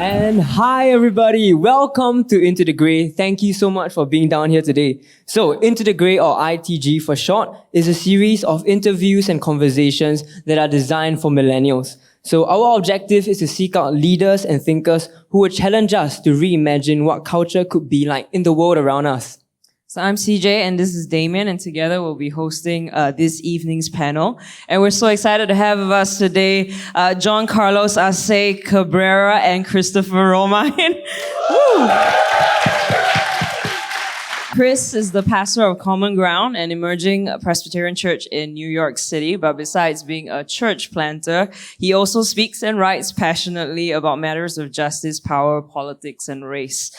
And hi everybody, welcome to Into the Grey. Thank you so much for being down here today. So Into the Grey, or ITG for short, is a series of interviews and conversations that are designed for millennials. So our objective is to seek out leaders and thinkers who will challenge us to reimagine what culture could be like in the world around us. So I'm CJ and this is Damien, and together we'll be hosting this evening's panel. And we're so excited to have with us today John Carlos Arce Cabrera and Christopher Romain. Woo! Chris is the pastor of Common Ground, an emerging Presbyterian church in New York City. But besides being a church planter, he also speaks and writes passionately about matters of justice, power, politics, and race.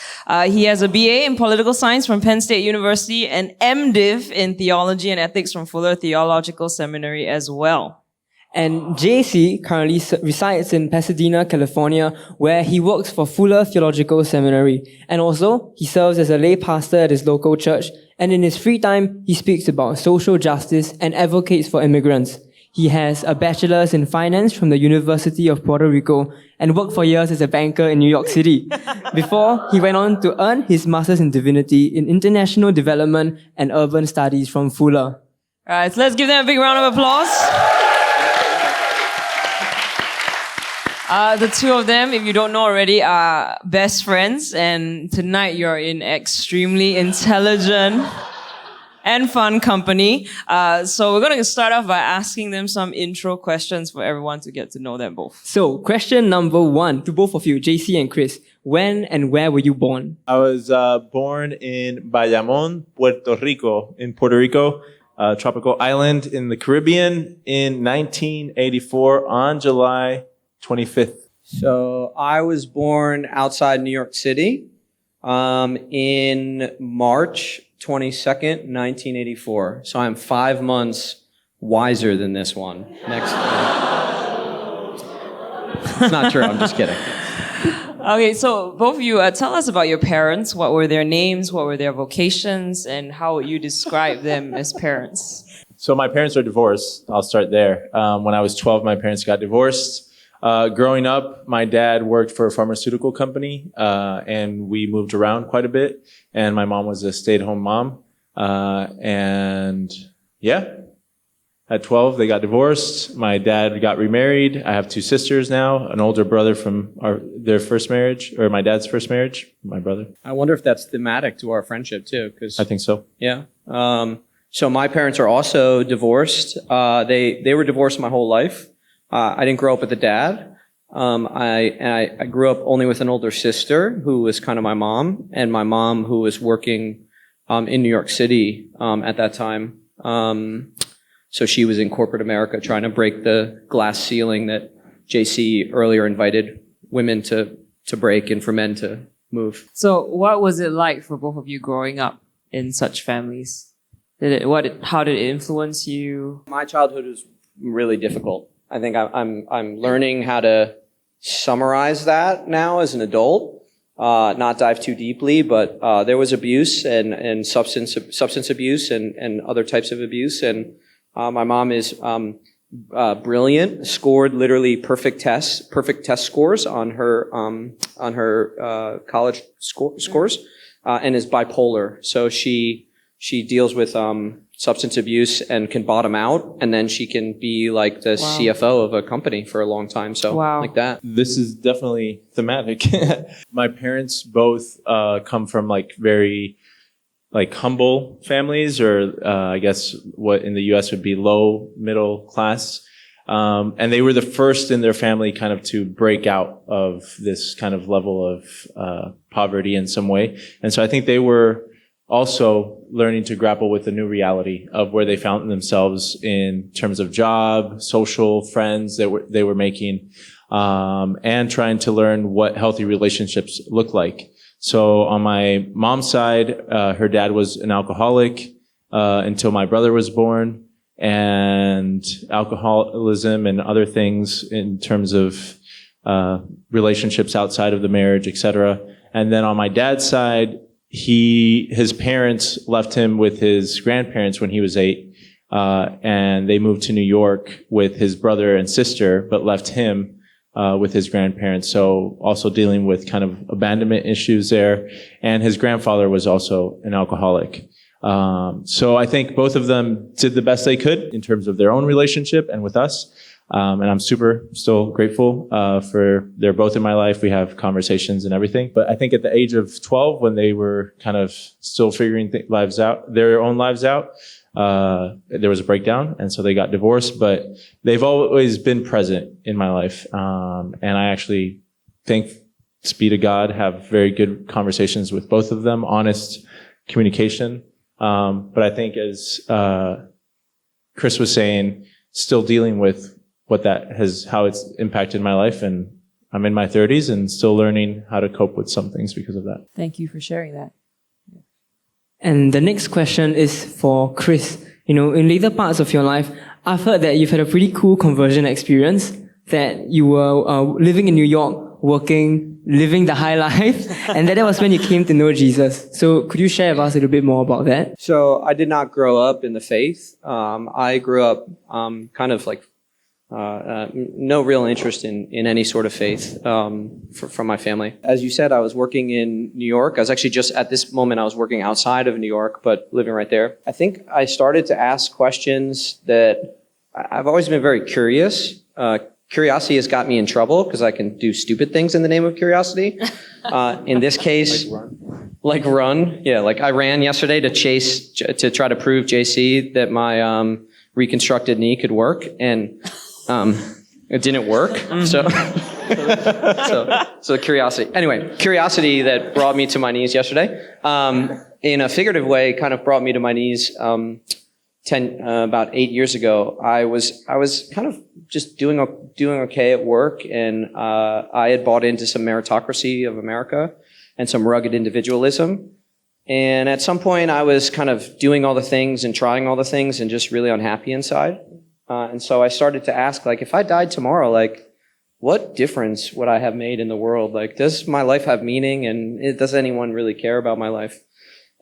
He has a BA in political science from Penn State University and MDiv in theology and ethics from Fuller Theological Seminary as well. And JC currently resides in Pasadena, California, where he works for Fuller Theological Seminary. And also, he serves as a lay pastor at his local church. And in his free time, he speaks about social justice and advocates for immigrants. He has a bachelor's in finance from the University of Puerto Rico and worked for years as a banker in New York City. Before, he went on to earn his master's in divinity in international development and urban studies from Fuller. All right, so let's give them a big round of applause. The two of them, if you don't know already, are best friends, and tonight you're in extremely intelligent and fun company. So we're going to start off by asking them some intro questions for everyone to get to know them both. So, question number 1 to both of you, JC and Chris. When and where were you born? I was born in Bayamón, Puerto Rico, tropical island in the Caribbean in 1984 on July 25th. So I was born outside New York City in March 22nd, 1984. So I'm 5 months wiser than this one. Next. It's not true. I'm just kidding. Okay, so both of you, tell us about your parents. What were their names? What were their vocations? And how would you describe them as parents? So my parents are divorced. I'll start there. When I was 12, my parents got divorced. Growing up, my dad worked for a pharmaceutical company, and we moved around quite a bit. And my mom was a stay-at-home mom. At 12, they got divorced. My dad got remarried. I have 2 sisters now, an older brother from their first marriage, or my dad's first marriage, my brother. I wonder if that's thematic to our friendship too, because I think so. Yeah. So my parents are also divorced. They were divorced my whole life. I didn't grow up with a dad. I grew up only with an older sister who was kind of my mom, and my mom who was working in New York City at that time. So she was in corporate America trying to break the glass ceiling that JC earlier invited women to break and for men to move. So what was it like for both of you growing up in such families? How did it influence you? My childhood was really difficult. I think I'm learning how to summarize that now as an adult, not dive too deeply, but there was abuse and substance abuse and other types of abuse. And my mom is brilliant, scored literally perfect test scores on her college scores, and is bipolar. So she deals with substance abuse and can bottom out, and then she can be like the CFO of a company for a long time. So like that. This is definitely thematic. My parents both come from very humble families, or I guess what in the US would be low middle class. And they were the first in their family kind of to break out of this kind of level of poverty in some way. And so I think they were also learning to grapple with the new reality of where they found themselves in terms of job, social, friends that they were making, and trying to learn what healthy relationships look like. So on my mom's side, her dad was an alcoholic until my brother was born, and alcoholism and other things in terms of relationships outside of the marriage, etc. And then on my dad's side, his parents left him with his grandparents when he was 8, and they moved to New York with his brother and sister, but left him with his grandparents. So also dealing with kind of abandonment issues there. And his grandfather was also an alcoholic. So I think both of them did the best they could in terms of their own relationship and with us. And I'm still grateful for they're both in my life. We have conversations and everything. But I think at the age of 12, when they were kind of still figuring their own lives out, there was a breakdown, and so they got divorced. But they've always been present in my life, and I actually, thanks be to God, have very good conversations with both of them, honest communication. But I think, as Chris was saying, still dealing with how it's impacted my life, and I'm in my 30s and still learning how to cope with some things because of that. Thank you for sharing that. And the next question is for Chris. In later parts of your life, I've heard that you've had a pretty cool conversion experience, that you were living in New York, working, living the high life, and that was when you came to know Jesus. So could you share with us a little bit more about that? So I did not grow up in the faith. I grew up kind of like no real interest in any sort of faith from my family. As you said, I was working in New York. I was actually just at this moment, I was working outside of New York, but living right there. I think I started to ask questions that I've always been very curious. Curiosity has got me in trouble because I can do stupid things in the name of curiosity. In this case, like run. Yeah, like I ran yesterday to try to prove JC that my reconstructed knee could work, and it didn't work. So curiosity. Anyway, curiosity that brought me to my knees yesterday. In a figurative way, kind of brought me to my knees about 8 years ago. I was kind of just doing okay at work, and I had bought into some meritocracy of America and some rugged individualism. And at some point, I was kind of doing all the things and trying all the things and just really unhappy inside. And so I started to ask, like, if I died tomorrow, like, what difference would I have made in the world? Like, does my life have meaning, and does anyone really care about my life?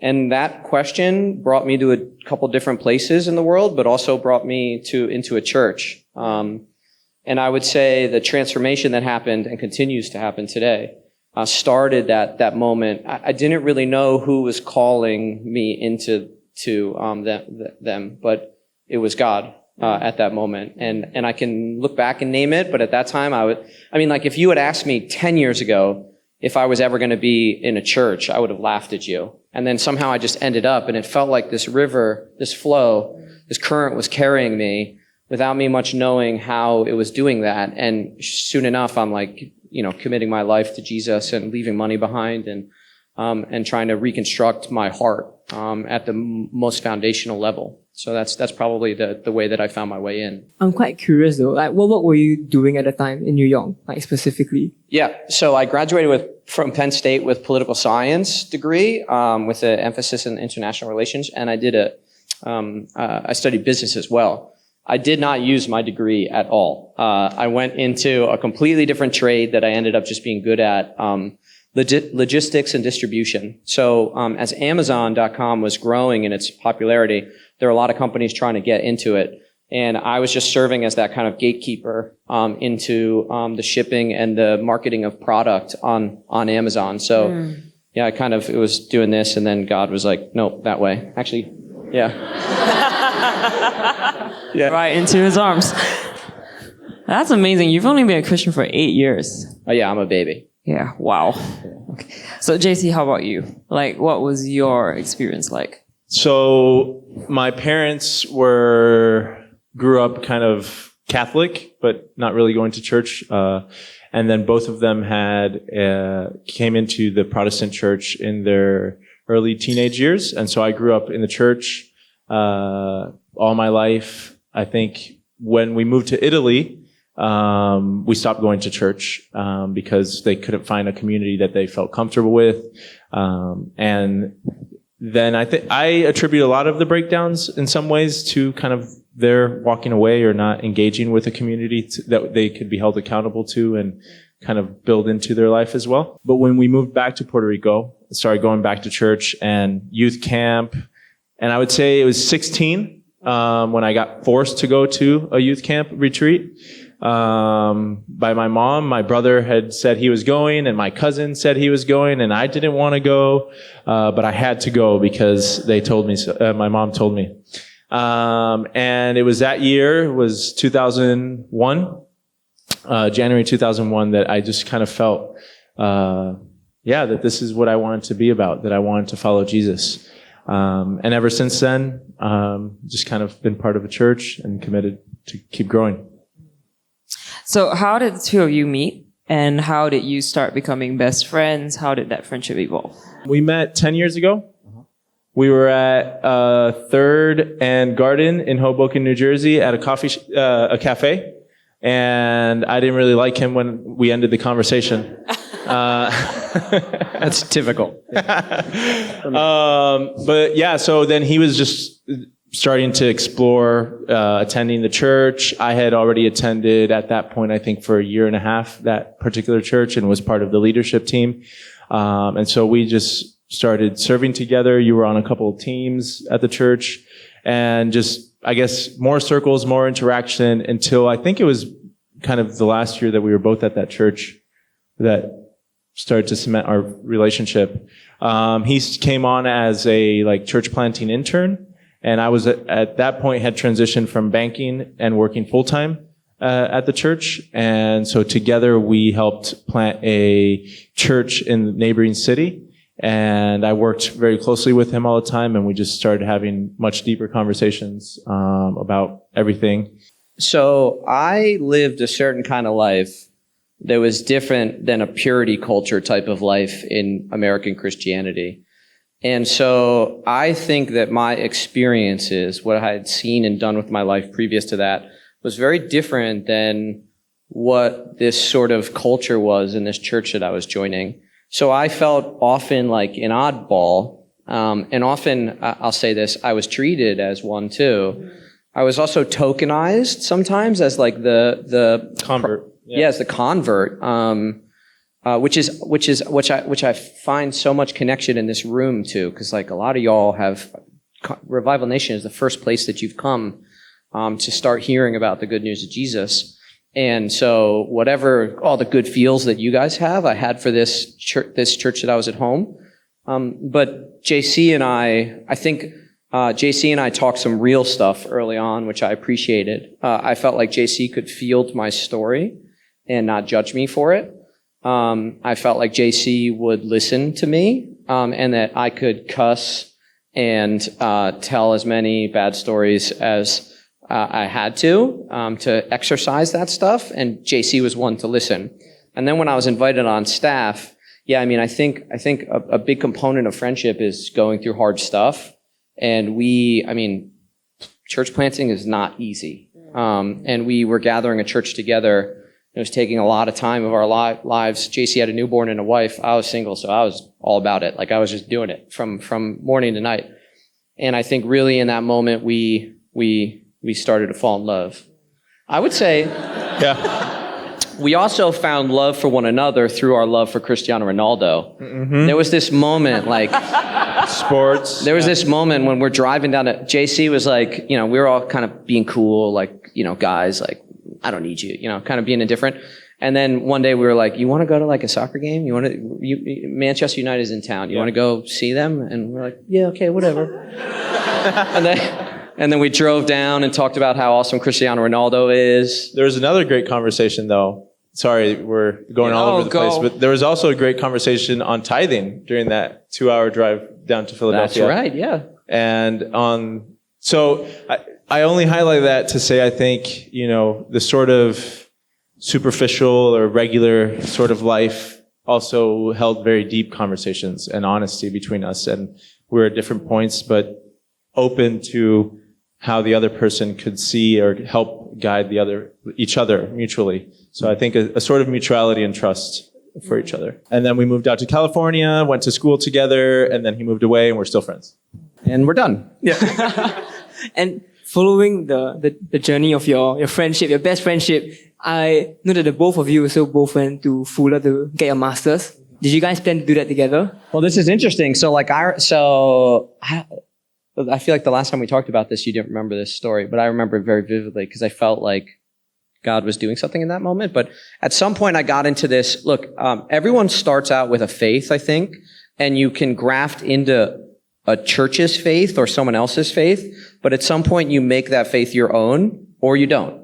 And that question brought me to a couple different places in the world, but also brought me into a church. And I would say the transformation that happened and continues to happen today started that moment. I didn't really know who was calling me into them, but it was God. At that moment. And I can look back and name it, but at that time like if you had asked me 10 years ago if I was ever going to be in a church, I would have laughed at you. And then somehow I just ended up, and it felt like this river, this flow, this current was carrying me without me much knowing how it was doing that. And soon enough, I'm like, committing my life to Jesus and leaving money behind and trying to reconstruct my heart at the most foundational level. So that's probably the way that I found my way in. I'm quite curious though. Like, what were you doing at the time in New York, like specifically? Yeah, so I graduated from Penn State with political science degree with an emphasis in international relations, and I studied business as well. I did not use my degree at all. I went into a completely different trade that I ended up just being good at. Logistics and distribution. So as Amazon.com was growing in its popularity, there were a lot of companies trying to get into it. And I was just serving as that kind of gatekeeper into the shipping and the marketing of product on Amazon. So yeah, it was doing this, and then God was like, nope, that way. Actually, yeah. Yeah. Right into his arms. That's amazing. You've only been a Christian for 8 years. Oh yeah, I'm a baby. Yeah, wow. Okay. So JC, how about you? Like, what was your experience like? So my parents grew up kind of Catholic, but not really going to church. And then both of them came into the Protestant church in their early teenage years. And so I grew up in the church all my life. I think when we moved to Italy, we stopped going to church because they couldn't find a community that they felt comfortable with. And then I attribute a lot of the breakdowns in some ways to kind of their walking away or not engaging with a community that they could be held accountable to and kind of build into their life as well. But when we moved back to Puerto Rico, started going back to church and youth camp, and I would say it was 16 when I got forced to go to a youth camp retreat. by my mom. My brother had said he was going, and my cousin said he was going, and I didn't want to go, but I had to go because they told me so. My mom told me. And it was that year, it was 2001, January 2001, that I just kind of felt, that this is what I wanted to be about, that I wanted to follow Jesus. And ever since then, just kind of been part of a church and committed to keep growing. So how did the two of you meet? And how did you start becoming best friends? How did that friendship evolve? We met 10 years ago. We were at 3rd and Garden in Hoboken, New Jersey at a cafe. And I didn't really like him when we ended the conversation. That's typical. But yeah, so then he was just starting to explore attending the church. I had already attended at that point, I think, for a year and a half, that particular church, and was part of the leadership team. And so we just started serving together. You were on a couple of teams at the church, and just, I guess, more circles, more interaction, until I think it was kind of the last year that we were both at that church that started to cement our relationship. He came on as a church planting intern, and I was at that point had transitioned from banking and working full time at the church. And so together we helped plant a church in the neighboring city. And I worked very closely with him all the time, and we just started having much deeper conversations about everything. So I lived a certain kind of life that was different than a purity culture type of life in American Christianity. And so I think that my experiences, what I had seen and done with my life previous to that, was very different than what this sort of culture was in this church that I was joining. So I felt often like an oddball, and often, I'll say this, I was treated as one too. I was also tokenized sometimes as like the Convert. Yes, the convert, which I find so much connection in this room too, because like a lot of y'all have Revival Nation is the first place that you've come to start hearing about the good news of Jesus. And so whatever all the good feels that you guys have, I had for this church that I was at home. But JC and I think JC and I talked some real stuff early on, which I appreciated. I felt like JC could field my story and not judge me for it. I felt like JC would listen to me, and that I could cuss and tell as many bad stories as I had to exercise that stuff, and JC was one to listen. And then when I was invited on staff, I think a big component of friendship is going through hard stuff. And church planting is not easy. And we were gathering a church together. It was taking a lot of time of our lives. JC had a newborn and a wife. I was single, so I was all about it. Like I was just doing it from morning to night. And I think really in that moment, we started to fall in love. I would say, we also found love for one another through our love for Cristiano Ronaldo. Mm-hmm. There was this moment, like sports. There was this moment when we're driving down to, JC was like, we were all kind of being cool, like, guys, like, I don't need you, kind of being indifferent. And then one day we were like, you want to go to like a soccer game? Manchester United is in town. You want to go see them? And we're like, yeah, okay, whatever. And then we drove down and talked about how awesome Cristiano Ronaldo is. There was another great conversation, though. Sorry, we're going all over the place, but there was also a great conversation on tithing during that 2-hour drive down to Philadelphia. That's right, yeah. And so I only highlight that to say I think, the sort of superficial or regular sort of life also held very deep conversations and honesty between us. And we were at different points, but open to how the other person could see or help guide each other mutually. So I think a sort of mutuality and trust for each other. And then we moved out to California, went to school together, and then he moved away, and we're still friends. And we're done. Yeah. And following the journey of your friendship, your best friendship, I know that the both of you also both went to Fuller to get your masters. Did you guys plan to do that together? Well, this is interesting. So I feel like the last time we talked about this, you didn't remember this story, but I remember it very vividly because I felt like God was doing something in that moment. But at some point I got into this, look, everyone starts out with a faith, I think, and you can graft into a church's faith or someone else's faith, but at some point you make that faith your own or you don't.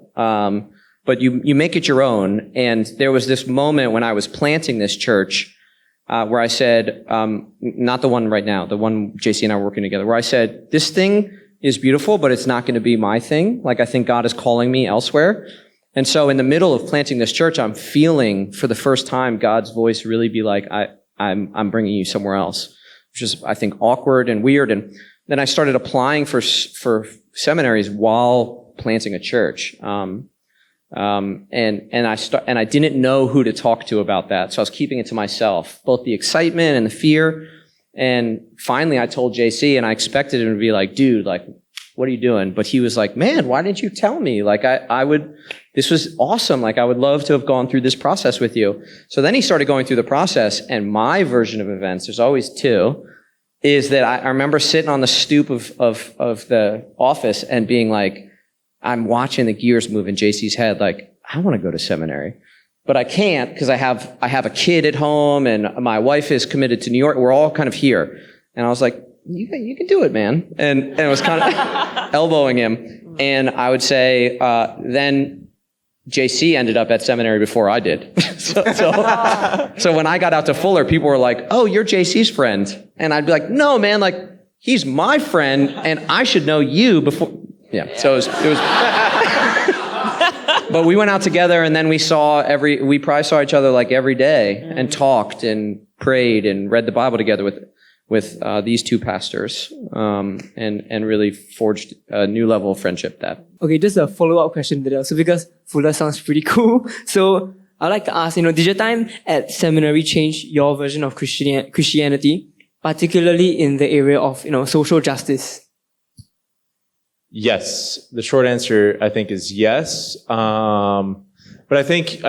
But you make it your own. And there was this moment when I was planting this church where I said, not the one right now, the one JC and I were working together, where I said, this thing is beautiful, but it's not going to be my thing. Like, I think God is calling me elsewhere. And so in the middle of planting this church, I'm feeling for the first time God's voice really be like, I'm bringing you somewhere else, which is, I think, awkward and weird. And then I started applying for seminaries while planting a church. And I didn't know who to talk to about that. So I was keeping it to myself, both the excitement and the fear. And finally I told JC, and I expected him to be like, dude, like, what are you doing? But he was like, man, why didn't you tell me? Like, this was awesome. Like, I would love to have gone through this process with you. So then he started going through the process, and my version of events, there's always two, is that I remember sitting on the stoop of the office and being like, I'm watching the gears move in JC's head, like, I want to go to seminary, but I can't because I have a kid at home and my wife is committed to New York. We're all kind of here. And I was like, you can do it, man. And it was kind of elbowing him. And I would say, then JC ended up at seminary before I did. So when I got out to Fuller, people were like, oh, you're JC's friend. And I'd be like, no, man, like, he's my friend and I should know you before. Yeah. So it was but we went out together, and then we probably saw each other like every day and talked and prayed and read the Bible together with these two pastors, and really forged a new level of friendship that. Okay, just a follow-up question to that. So because Fuller sounds pretty cool, so I'd like to ask, did your time at seminary change your version of Christianity, particularly in the area of, social justice? Yes. The short answer, I think, is yes. But I think,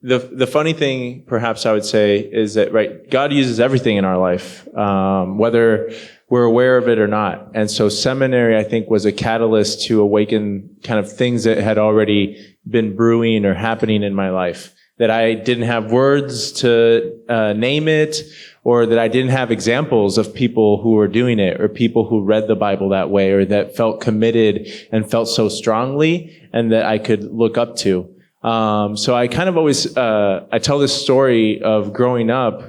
the funny thing, perhaps I would say, is that, right, God uses everything in our life, whether we're aware of it or not. And so seminary, I think, was a catalyst to awaken kind of things that had already been brewing or happening in my life, that I didn't have words to name it, or that I didn't have examples of people who were doing it, or people who read the Bible that way, or that felt committed and felt so strongly and that I could look up to. So I kind of always, I tell this story of growing up,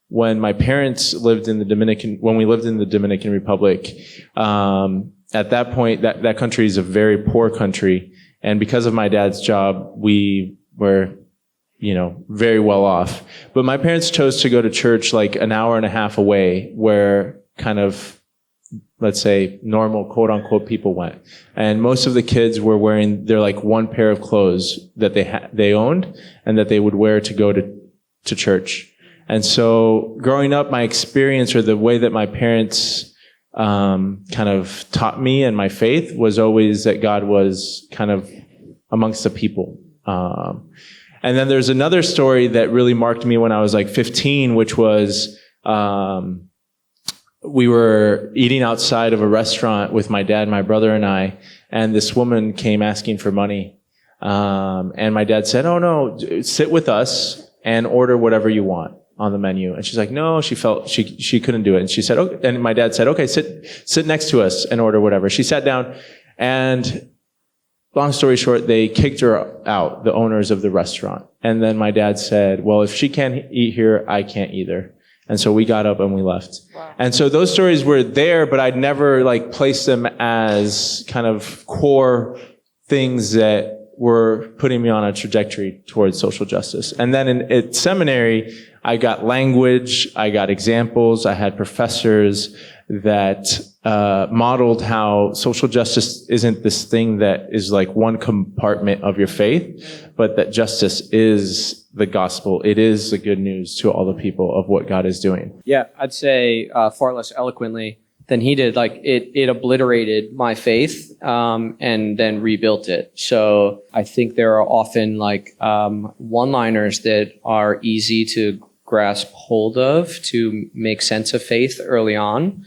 when my parents lived in when we lived in the Dominican Republic. At that point, that country is a very poor country. And because of my dad's job, we were, very well off. But my parents chose to go to church like an hour and a half away, where kind of, let's say, normal quote unquote people went. And most of the kids were wearing their like one pair of clothes that they owned and that they would wear to go to church. And so growing up, my experience, or the way that my parents kind of taught me and my faith, was always that God was kind of amongst the people. And then there's another story that really marked me when I was like 15, which was, we were eating outside of a restaurant with my dad, my brother, and I, and this woman came asking for money. And my dad said, oh no, sit with us and order whatever you want on the menu. And she's like, no, she felt she couldn't do it. And she said, okay. And my dad said, okay, sit next to us and order whatever. She sat down, and long story short, they kicked her out, the owners of the restaurant. And then my dad said, well, if she can't eat here, I can't either. And so we got up and we left. Wow. And so those stories were there, but I'd never like placed them as kind of core things that were putting me on a trajectory towards social justice. And then at seminary, I got language, I got examples, I had professors that modeled how social justice isn't this thing that is like one compartment of your faith, but that justice is the gospel. It is the good news to all the people of what God is doing. Yeah, I'd say far less eloquently than he did. Like it obliterated my faith and then rebuilt it. So I think there are often like one-liners that are easy to grasp hold of to make sense of faith early on.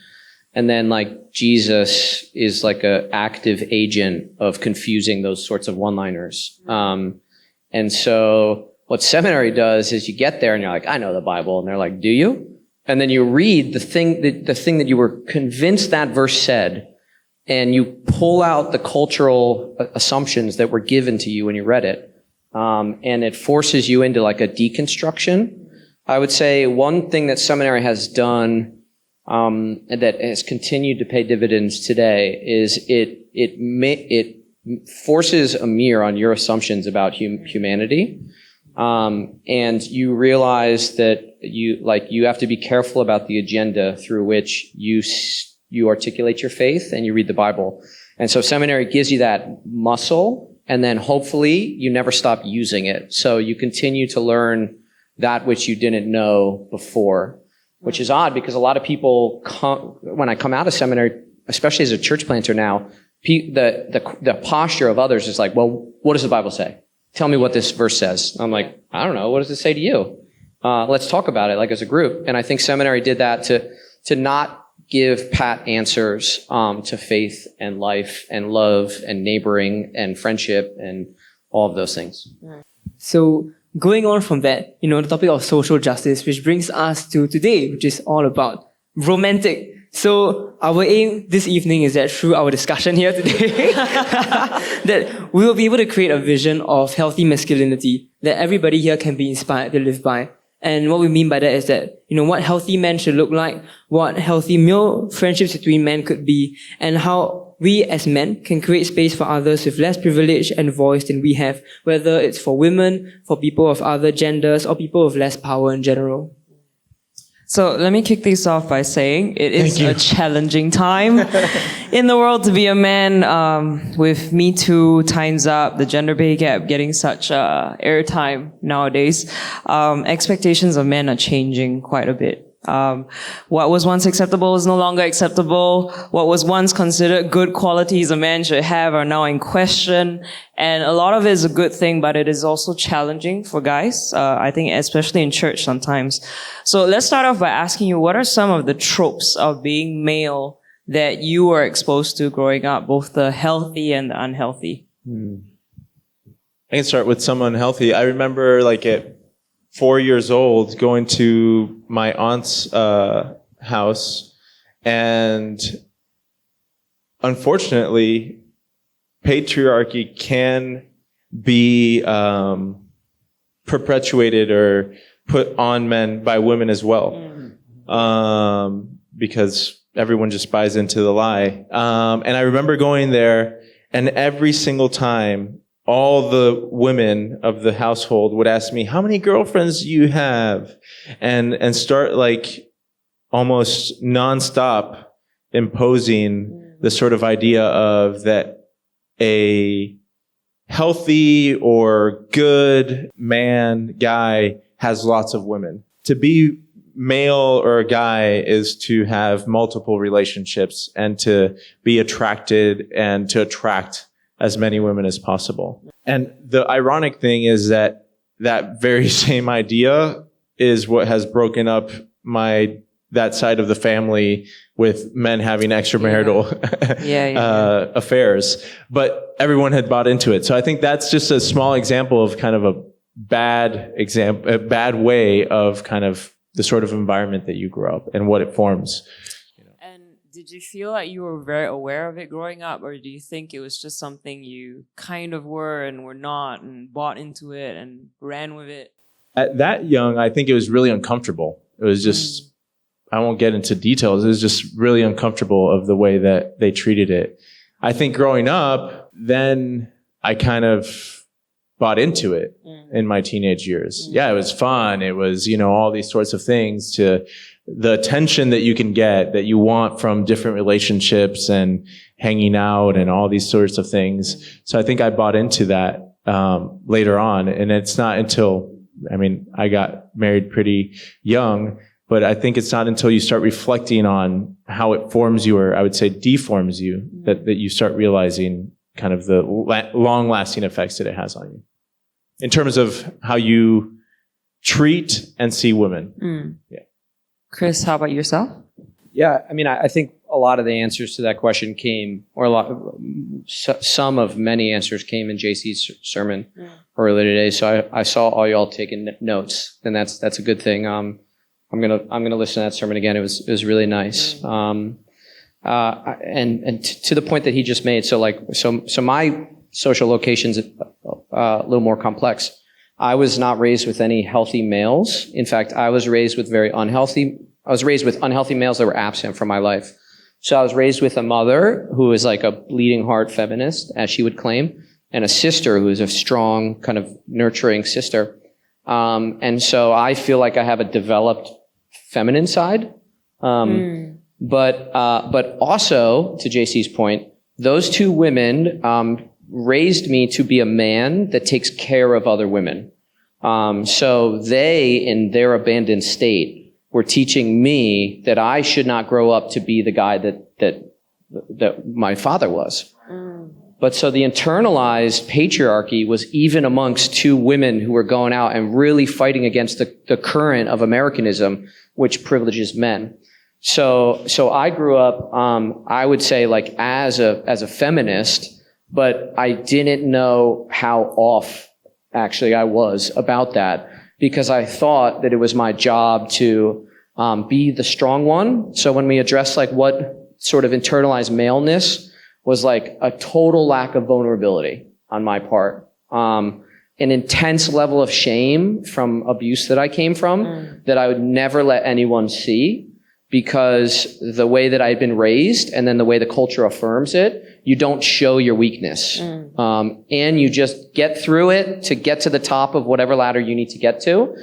And then like Jesus is like a active agent of confusing those sorts of one-liners. And so what seminary does is you get there and you're like, I know the Bible. And they're like, do you? And then you read the thing that you were convinced that verse said, and you pull out the cultural assumptions that were given to you when you read it. And it forces you into like a deconstruction. I would say one thing that seminary has done and that has continued to pay dividends today is it forces a mirror on your assumptions about humanity, and you realize that you have to be careful about the agenda through which you articulate your faith and you read the Bible. And so seminary gives you that muscle, and then hopefully you never stop using it. So you continue to learn that which you didn't know before. Which is odd because a lot of people when I come out of seminary, especially as a church planter now, the posture of others is like, well, what does the Bible say? Tell me what this verse says. I'm like, I don't know. What does it say to you? Let's talk about it like as a group. And I think seminary did that to not give pat answers to faith and life and love and neighboring and friendship and all of those things. So going on from that, the topic of social justice, which brings us to today, which is all about Bromantic. So our aim this evening is that through our discussion here today, that we will be able to create a vision of healthy masculinity that everybody here can be inspired to live by. And what we mean by that is that, what healthy men should look like, what healthy male friendships between men could be, and how we as men can create space for others with less privilege and voice than we have, whether it's for women, for people of other genders, or people with less power in general. So let me kick this off by saying it is a challenging time in the world to be a man, with Me Too, Time's Up, the gender pay gap getting such airtime nowadays. Expectations of men are changing quite a bit. What was once acceptable is no longer acceptable. What was once considered good qualities a man should have are now in question. And a lot of it is a good thing, but it is also challenging for guys, I think, especially in church sometimes. So let's start off by asking you, what are some of the tropes of being male that you were exposed to growing up, both the healthy and the unhealthy? I can start with some unhealthy. I remember at 4 years old going to my aunt's house, and unfortunately patriarchy can be perpetuated or put on men by women as well, because everyone just buys into the lie. And I remember going there, and every single time all the women of the household would ask me, how many girlfriends do you have? And start almost nonstop imposing the sort of idea of that a healthy or good guy has lots of women. To be male or a guy is to have multiple relationships and to be attracted and to attract as many women as possible. And the ironic thing is that very same idea is what has broken up that side of the family with men having extramarital affairs. But everyone had bought into it. So I think that's just a small example of kind of a bad way of kind of the sort of environment that you grew up and what it forms. Did you feel like you were very aware of it growing up, or do you think it was just something you kind of were and were not and bought into it and ran with it? At that young, I think it was really uncomfortable. It was just, I won't get into details. It was just really uncomfortable of the way that they treated it. I think growing up, then I kind of bought into it in my teenage years. Yeah, it was fun. It was, all these sorts of things, to the attention that you can get, that you want from different relationships and hanging out and all these sorts of things. So I think I bought into that later on. And it's not until, I got married pretty young, but I think it's not until you start reflecting on how it forms you, or I would say deforms you, that you start realizing kind of the long-lasting effects that it has on you in terms of how you treat and see women. Yeah. Chris, how about yourself? Yeah, I think a lot of the answers to that question came, or some of many answers came in JC's sermon earlier today. So I saw all y'all taking notes, and that's a good thing. I'm gonna listen to that sermon again. It was really nice. And to the point that he just made. So my social location's a little more complex. I was not raised with any healthy males. In fact, I was raised with unhealthy males that were absent from my life. So I was raised with a mother who is like a bleeding heart feminist, as she would claim, and a sister who is a strong, kind of nurturing sister. And so I feel like I have a developed feminine side. But also, to JC's point, those two women raised me to be a man that takes care of other women. So they, in their abandoned state, were teaching me that I should not grow up to be the guy that my father was. But so the internalized patriarchy was even amongst two women who were going out and really fighting against the current of Americanism, which privileges men. So I grew up, I would say, like, as a feminist, but I didn't know how off actually I was about that, because I thought that it was my job to be the strong one. So when we address like what sort of internalized maleness was, like a total lack of vulnerability on my part, an intense level of shame from abuse that I came from that I would never let anyone see, because the way that I had been raised and then the way the culture affirms it, you don't show your weakness. And you just get through it to get to the top of whatever ladder you need to get to.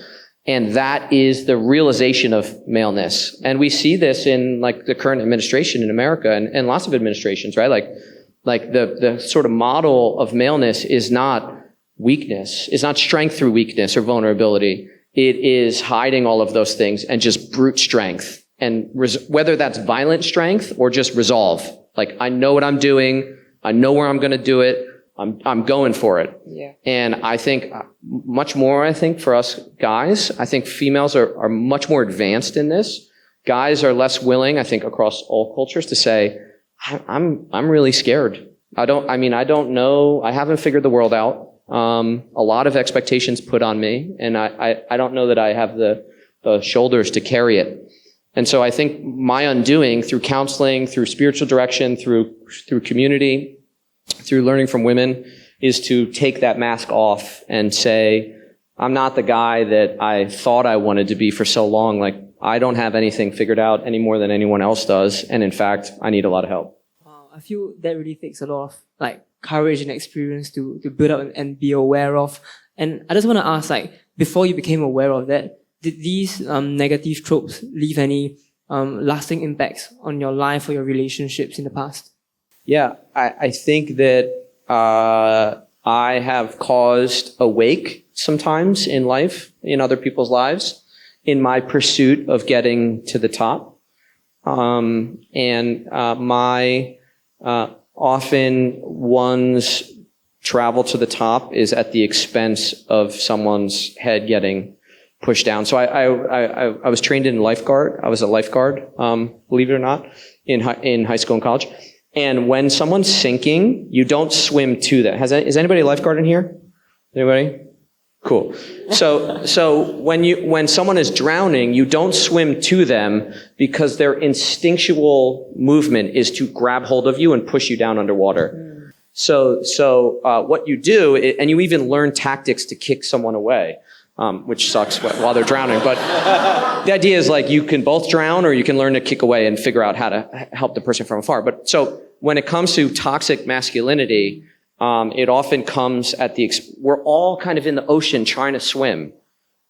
And that is the realization of maleness. And we see this in like the current administration in America and lots of administrations, right? Like the sort of model of maleness is not weakness, is not strength through weakness or vulnerability. It is hiding all of those things and just brute strength. And whether that's violent strength or just resolve. Like, I know what I'm doing. I know where I'm going to do it. I'm going for it. Yeah. And I think much more, for us guys, I think females are much more advanced in this. Guys are less willing, I think, across all cultures to say, I'm really scared. I don't know. I haven't figured the world out. A lot of expectations put on me, and I don't know that I have the shoulders to carry it. And so I think my undoing through counseling, through spiritual direction, through community, through learning from women, is to take that mask off and say, I'm not the guy that I thought I wanted to be for so long. Like, I don't have anything figured out any more than anyone else does. And in fact, I need a lot of help. I feel that really takes a lot of like courage and experience to build up and be aware of. And I just want to ask, like, before you became aware of that, did these negative tropes leave any lasting impacts on your life or your relationships in the past? Yeah, I think that I have caused a wake sometimes in life, in other people's lives, in my pursuit of getting to the top. Often one's travel to the top is at the expense of someone's head getting pushed down. So I was trained in lifeguard. I was a lifeguard, believe it or not, in high school and college. And when someone's sinking, you don't swim to them. Is anybody a lifeguard in here? Anybody? Cool. So when someone is drowning, you don't swim to them because their instinctual movement is to grab hold of you and push you down underwater. So what you do, and you even learn tactics to kick someone away. Which sucks while they're drowning. But the idea is, like, you can both drown or you can learn to kick away and figure out how to help the person from afar. But so when it comes to toxic masculinity, it often comes at we're all kind of in the ocean trying to swim.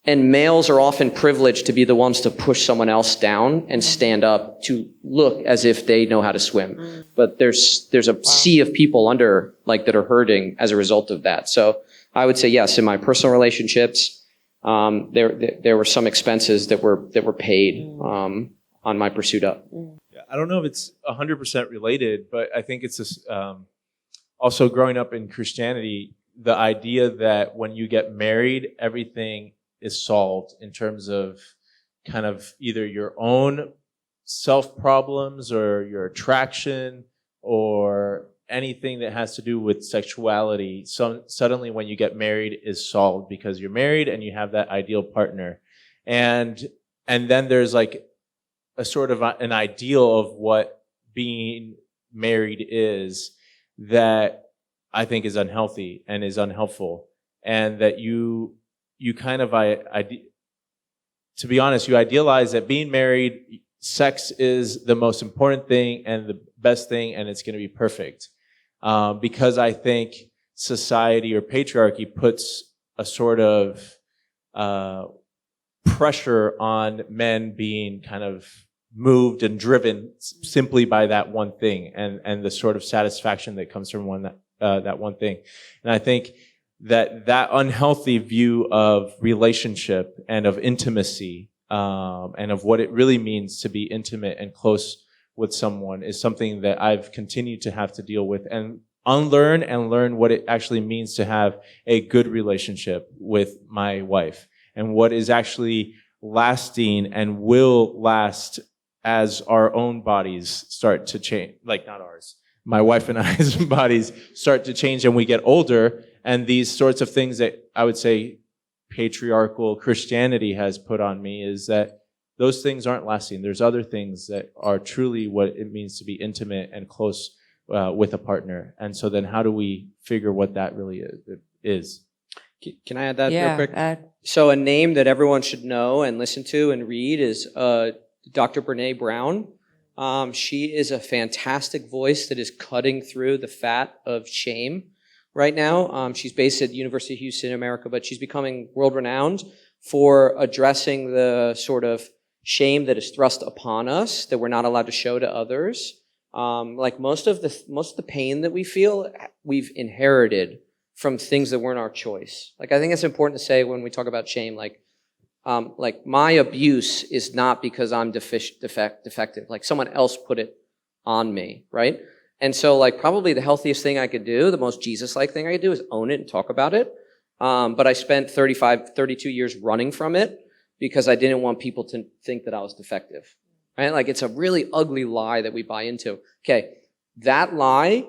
And males are often privileged to be the ones to push someone else down and stand up to look as if they know how to swim. But there's a sea of people under, like, that are hurting as a result of that. So I would say yes, in my personal relationships, there were some expenses that were paid on my pursuit up. Yeah, I don't know if it's 100% related, but I think it's this, also growing up in Christianity, the idea that when you get married, everything is solved in terms of kind of either your own self problems or your attraction or anything that has to do with sexuality, so suddenly when you get married is solved because you're married and you have that ideal partner. And then there's like a sort of an ideal of what being married is that I think is unhealthy and is unhelpful. And that you kind of, to be honest, you idealize that being married, sex is the most important thing and the best thing, and it's going to be perfect. Because I think society or patriarchy puts a sort of pressure on men being kind of moved and driven simply by that one thing and the sort of satisfaction that comes from that one thing. And I think that unhealthy view of relationship and of intimacy and of what it really means to be intimate and close with someone is something that I've continued to have to deal with and unlearn and learn what it actually means to have a good relationship with my wife and what is actually lasting and will last as our own bodies start to change, like not ours, my wife and I's bodies start to change and we get older, and these sorts of things that I would say patriarchal Christianity has put on me is that those things aren't lasting. There's other things that are truly what it means to be intimate and close with a partner. And so then how do we figure what that really is? Can I add that Yeah, real quick? add. So a name that everyone should know and listen to and read is Dr. Brene Brown. She is a fantastic voice that is cutting through the fat of shame right now. She's based at the University of Houston, America, but she's becoming world-renowned for addressing the sort of shame that is thrust upon us that we're not allowed to show to others. Like most of the pain that we feel, we've inherited from things that weren't our choice. Like I think it's important to say when we talk about shame, like my abuse is not because I'm defective. Like someone else put it on me, right? And so like probably the healthiest thing I could do, the most Jesus-like thing I could do is own it and talk about it. But I spent 32 years running from it because I didn't want people to think that I was defective, right? Like it's a really ugly lie that we buy into. Okay, that lie,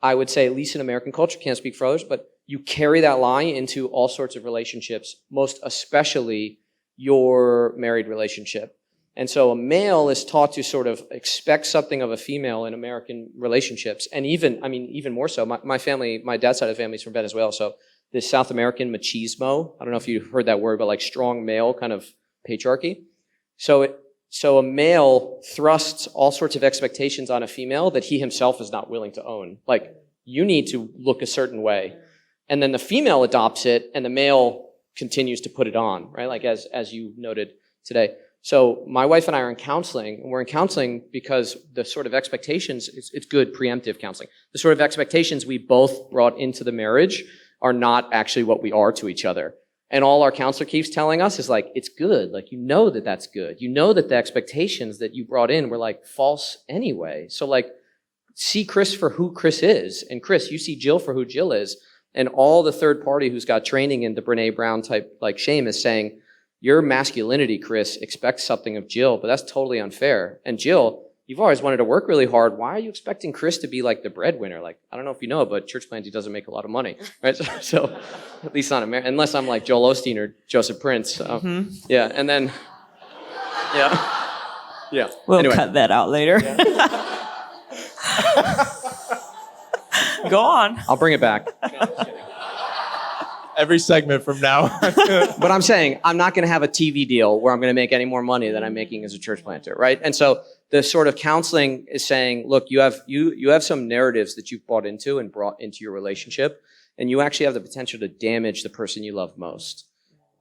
I would say, at least in American culture, can't speak for others, but you carry that lie into all sorts of relationships, most especially your married relationship. And so a male is taught to sort of expect something of a female in American relationships. And even more so, my family, my dad's side of the family is from Venezuela, so this South American machismo, I don't know if you've heard that word, but like strong male kind of patriarchy. So a male thrusts all sorts of expectations on a female that he himself is not willing to own. Like, you need to look a certain way. And then the female adopts it, and the male continues to put it on, right? Like as you noted today. So my wife and I are in counseling, and we're in counseling because the sort of expectations, it's good preemptive counseling. The sort of expectations we both brought into the marriage are not actually what we are to each other. And all our counselor keeps telling us is like, it's good. Like, you know that that's good. You know that the expectations that you brought in were like false anyway. So like, see Chris for who Chris is. And Chris, you see Jill for who Jill is. And all the third party who's got training in the Brene Brown type like shame is saying, your masculinity, Chris, expects something of Jill, but that's totally unfair. And Jill, you've always wanted to work really hard. Why are you expecting Chris to be like the breadwinner? Like, I don't know if you know, but church planting doesn't make a lot of money, right? So at least not American, unless I'm like Joel Osteen or Joseph Prince. Yeah, and then, yeah. We'll Anyway. cut that out later. Go on. I'll bring it back. Every segment from now on. But I'm saying I'm not going to have a TV deal where I'm going to make any more money than I'm making as a church planter, right? And so the sort of counseling is saying, look, you have some narratives that you've bought into and brought into your relationship, and you actually have the potential to damage the person you love most.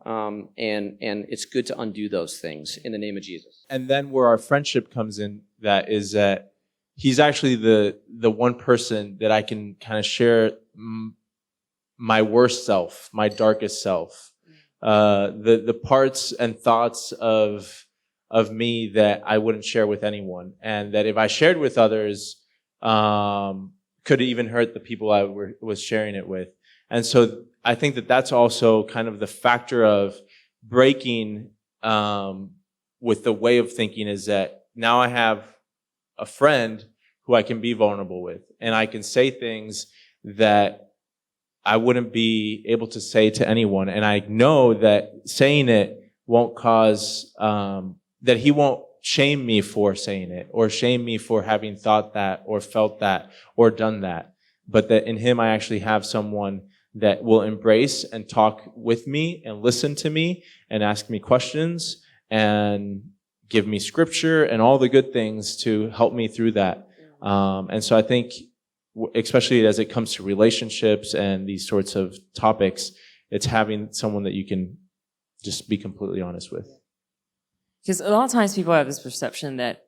And it's good to undo those things in the name of Jesus. And then where our friendship comes in, that is that he's actually the one person that I can kind of share my worst self, my darkest self, the parts and thoughts of me that I wouldn't share with anyone, and that if I shared with others, could even hurt the people I was sharing it with. And so I think that that's also kind of the factor of breaking with the way of thinking, is that now I have a friend who I can be vulnerable with, and I can say things that I wouldn't be able to say to anyone. And I know that saying it won't cause, that he won't shame me for saying it, or shame me for having thought that, or felt that, or done that. But that in him, I actually have someone that will embrace and talk with me and listen to me and ask me questions and give me scripture and all the good things to help me through that. And so I think, especially as it comes to relationships and these sorts of topics, it's having someone that you can just be completely honest with. Because a lot of times people have this perception that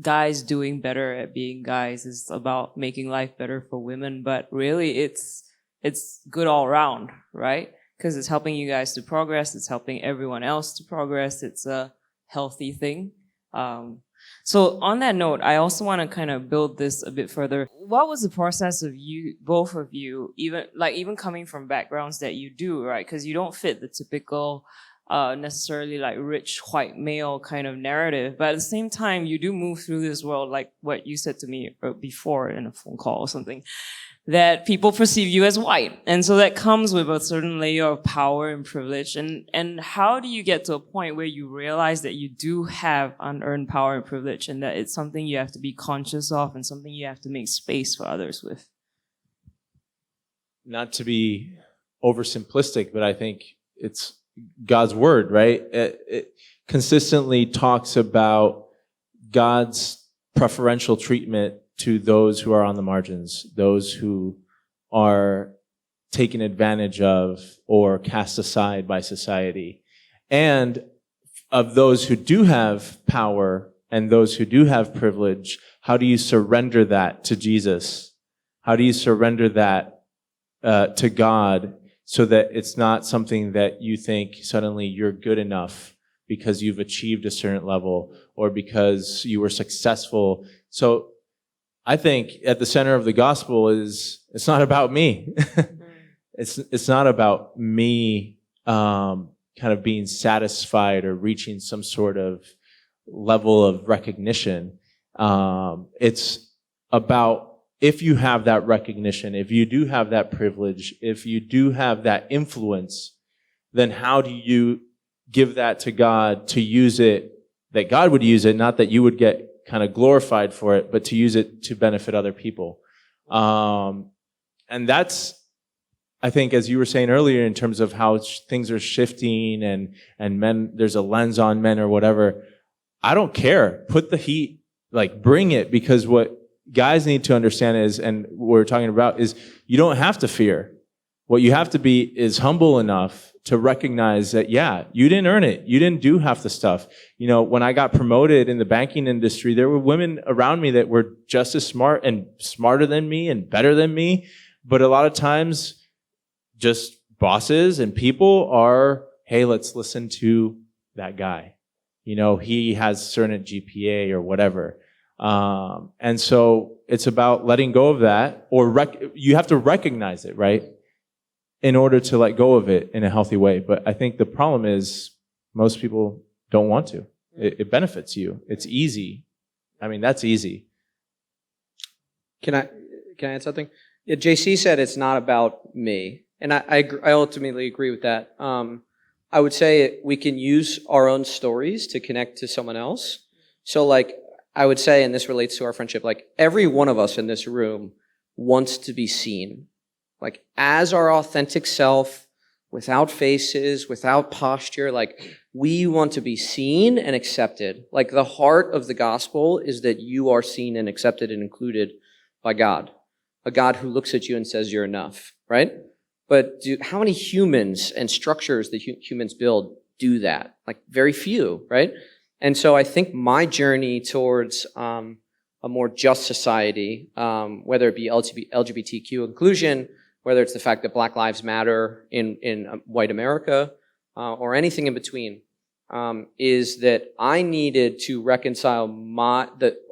guys doing better at being guys is about making life better for women, but really it's good all around, right? Because it's helping you guys to progress, it's helping everyone else to progress, it's a healthy thing. So on that note, I also want to kind of build this a bit further. What was the process of you, both of you, even coming from backgrounds that you do, right? Because you don't fit the typical necessarily like rich white male kind of narrative, but at the same time, you do move through this world, like what you said to me before in a phone call or something, that people perceive you as white. And so that comes with a certain layer of power and privilege. And how do you get to a point where you realize that you do have unearned power and privilege, and that it's something you have to be conscious of and something you have to make space for others with? Not to be oversimplistic, but I think it's God's word, right? It consistently talks about God's preferential treatment to those who are on the margins, those who are taken advantage of or cast aside by society. And of those who do have power and those who do have privilege, how do you surrender that to Jesus? How do you surrender that to God, so that it's not something that you think suddenly you're good enough because you've achieved a certain level or because you were successful? So I think at the center of the gospel is, it's not about me. It's not about me kind of being satisfied or reaching some sort of level of recognition. It's about, if you have that recognition, if you do have that privilege, if you do have that influence, then how do you give that to God to use it, that God would use it, not that you would get kind of glorified for it, but to use it to benefit other people. And that's, I think, as you were saying earlier, in terms of how things are shifting and men, there's a lens on men or whatever. I don't care. Put the heat, like bring it, because what guys need to understand is, and what we're talking about is, you don't have to fear. What you have to be is humble enough to recognize that, yeah, you didn't earn it. You didn't do half the stuff. You know, when I got promoted in the banking industry, there were women around me that were just as smart and smarter than me and better than me. But a lot of times, just bosses and people are, hey, let's listen to that guy. You know, he has certain GPA or whatever. And so it's about letting go of that, or you have to recognize it, right? In order to let go of it in a healthy way. But I think the problem is most people don't want to. It benefits you. It's easy. I mean, that's easy. Can I add something? Yeah, JC said it's not about me. And I ultimately agree with that. I would say we can use our own stories to connect to someone else. So like, I would say, and this relates to our friendship, like every one of us in this room wants to be seen. Like as our authentic self, without faces, without posture, like we want to be seen and accepted. Like the heart of the gospel is that you are seen and accepted and included by God. A God who looks at you and says you're enough, right? But how many humans and structures that humans build do that? Like very few, right? And so I think my journey towards a more just society, whether it be LGBTQ inclusion, whether it's the fact that Black Lives Matter in white America, or anything in between, is that I needed to reconcile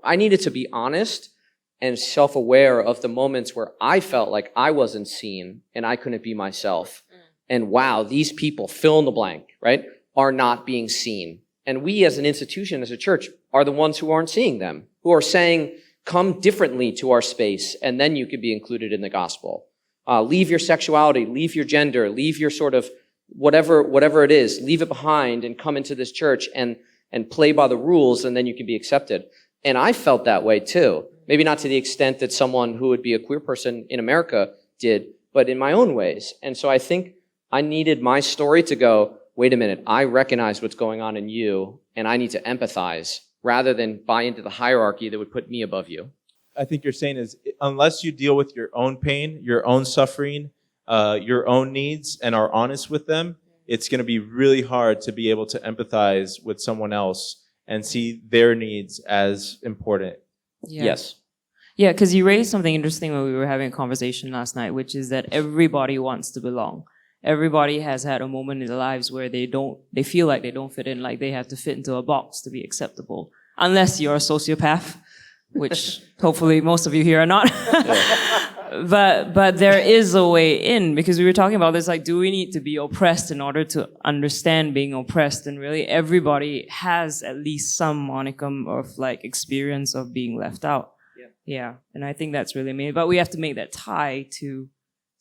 I needed to be honest and self-aware of the moments where I felt like I wasn't seen and I couldn't be myself. And wow, these people, fill in the blank, right, are not being seen. And we as an institution, as a church, are the ones who aren't seeing them, who are saying, come differently to our space, and then you could be included in the gospel. Leave your sexuality, leave your gender, leave your sort of whatever it is, leave it behind and come into this church and play by the rules, and then you can be accepted. And I felt that way too. Maybe not to the extent that someone who would be a queer person in America did, but in my own ways. And so I think I needed my story to go, wait a minute, I recognize what's going on in you, and I need to empathize rather than buy into the hierarchy that would put me above you. I think you're saying is, unless you deal with your own pain, your own suffering, your own needs, and are honest with them, it's going to be really hard to be able to empathize with someone else and see their needs as important. Yeah. Yes. Yeah, because you raised something interesting when we were having a conversation last night, which is that everybody wants to belong. Everybody has had a moment in their lives where they feel like they don't fit in, like they have to fit into a box to be acceptable. Unless you're a sociopath, which hopefully most of you here are not. But there is a way in, because we were talking about this, like, do we need to be oppressed in order to understand being oppressed? And really everybody has at least some monicum of like experience of being left out. Yeah. And I think that's really amazing. But we have to make that tie to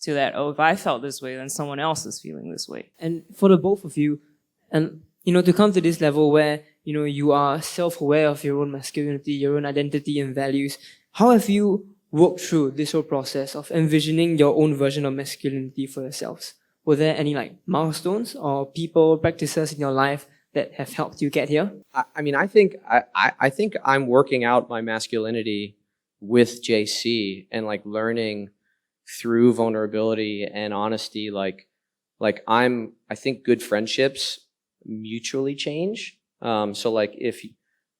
that, oh, if I felt this way, then someone else is feeling this way. And for the both of you, and to come to this level where you are self-aware of your own masculinity, your own identity and values, how have you worked through this whole process of envisioning your own version of masculinity for yourselves? Were there any like milestones or people, practices in your life that have helped you get here? I think I'm working out my masculinity with JC and like learning through vulnerability and honesty. I think good friendships mutually change. So like if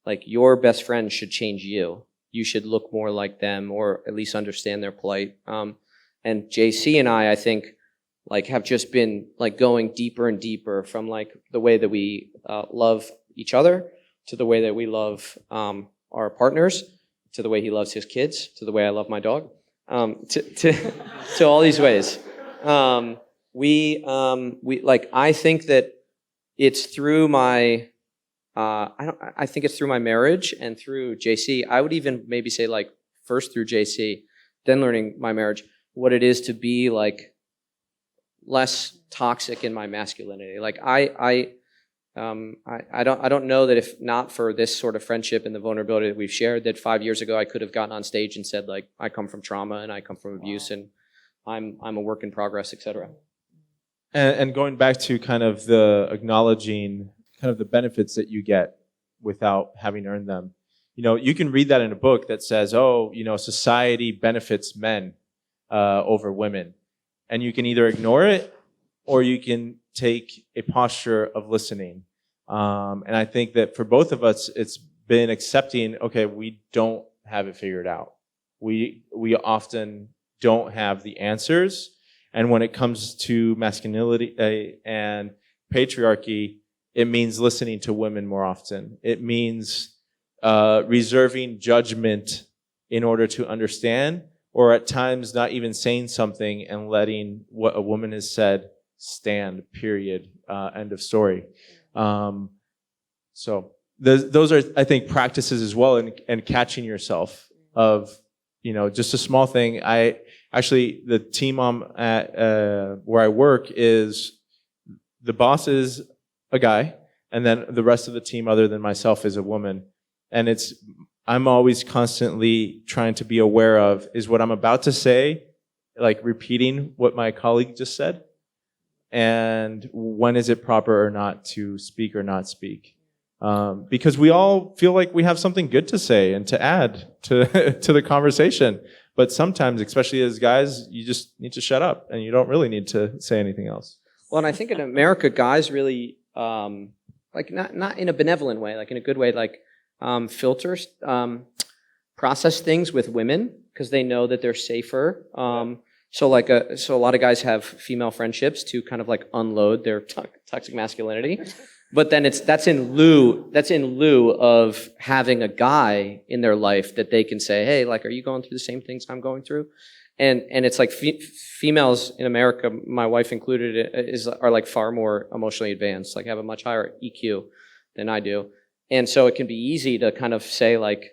like your best friend should change you, you should look more like them or at least understand their plight. And JC and I think like have just been like going deeper and deeper from like the way that we love each other to the way that we love our partners, to the way he loves his kids, to the way I love my dog, to all these ways. I think that it's through my, I think it's through my marriage and through JC. I would even maybe say like first through JC, then learning my marriage, what it is to be like less toxic in my masculinity. Like I don't know that if not for this sort of friendship and the vulnerability that we've shared, that 5 years ago I could have gotten on stage and said like, I come from trauma and I come from abuse and I'm a work in progress, etc. And going back to kind of the acknowledging kind of the benefits that you get without having earned them. You can read that in a book that says, society benefits men over women. And you can either ignore it or you can take a posture of listening. And I think that for both of us, it's been accepting, okay, we don't have it figured out. We often don't have the answers. And when it comes to masculinity and patriarchy, it means listening to women more often. It means reserving judgment in order to understand, or at times not even saying something and letting what a woman has said stand, period, end of story. So those are, I think, practices as well, and catching yourself of, just a small thing. The team at where I work is the boss is a guy, and then the rest of the team, other than myself, is a woman. And I'm always constantly trying to be aware of, is what I'm about to say, like repeating what my colleague just said? And when is it proper or not to speak or not speak? Because we all feel like we have something good to say and to add to the conversation. But sometimes, especially as guys, you just need to shut up and you don't really need to say anything else. Well, and I think in America, guys really, like not in a benevolent way, like in a good way, like filters, process things with women because they know that they're safer. So a lot of guys have female friendships to kind of like unload their toxic masculinity. But then that's in lieu of having a guy in their life that they can say, hey, like, are you going through the same things I'm going through? And it's like females in America, my wife included, are like far more emotionally advanced, like have a much higher EQ than I do. And so it can be easy to kind of say like,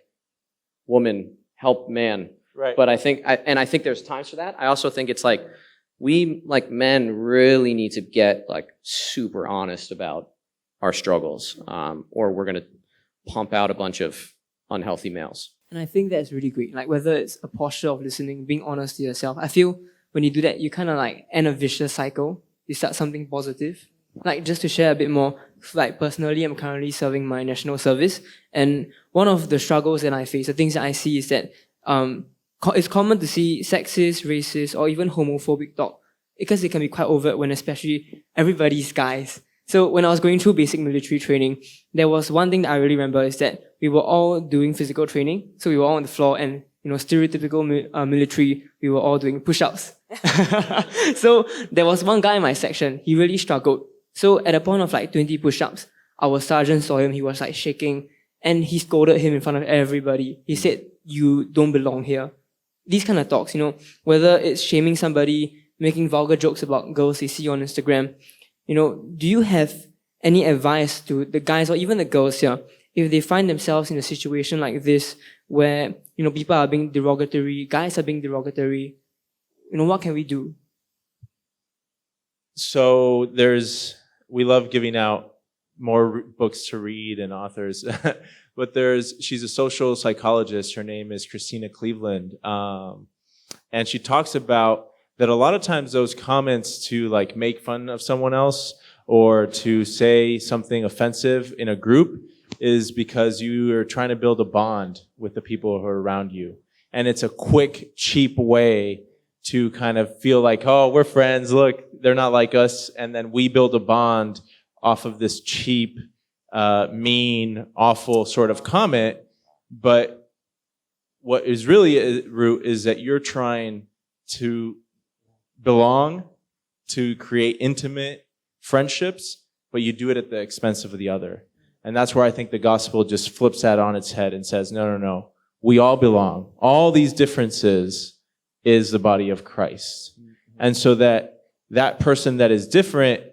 woman, help man. Right. But I think there's times for that. I also think it's like, we, like men, really need to get like super honest about our struggles, or we're going to pump out a bunch of unhealthy males. And I think that's really great. Like whether it's a posture of listening, being honest to yourself. I feel when you do that, you kind of like end a vicious cycle. You start something positive. Like just to share a bit more, like personally, I'm currently serving my national service. And one of the struggles that I face, the things that I see is that it's common to see sexist, racist, or even homophobic talk because it can be quite overt when especially everybody's guys. So when I was going through basic military training, there was one thing that I really remember is that we were all doing physical training. So we were all on the floor and, stereotypical military, we were all doing push-ups. So there was one guy in my section, he really struggled. So at a point of like 20 push-ups, our sergeant saw him, he was like shaking and he scolded him in front of everybody. He said, "You don't belong here." These kind of talks, whether it's shaming somebody, making vulgar jokes about girls they see on Instagram, do you have any advice to the guys or even the girls here if they find themselves in a situation like this where, people are being derogatory, guys are being derogatory, what can we do? So we love giving out more books to read and authors, but she's a social psychologist. Her name is Christina Cleveland. And she talks about that a lot of times those comments to like make fun of someone else or to say something offensive in a group is because you are trying to build a bond with the people who are around you. And it's a quick, cheap way to kind of feel like, oh, we're friends, look, they're not like us. And then we build a bond off of this cheap, mean, awful sort of comment. But what is really at root is that you're trying to belong, to create intimate friendships, but you do it at the expense of the other. And that's where I think the gospel just flips that on its head and says, no. We all belong. All these differences is the body of Christ. And so that person that is different,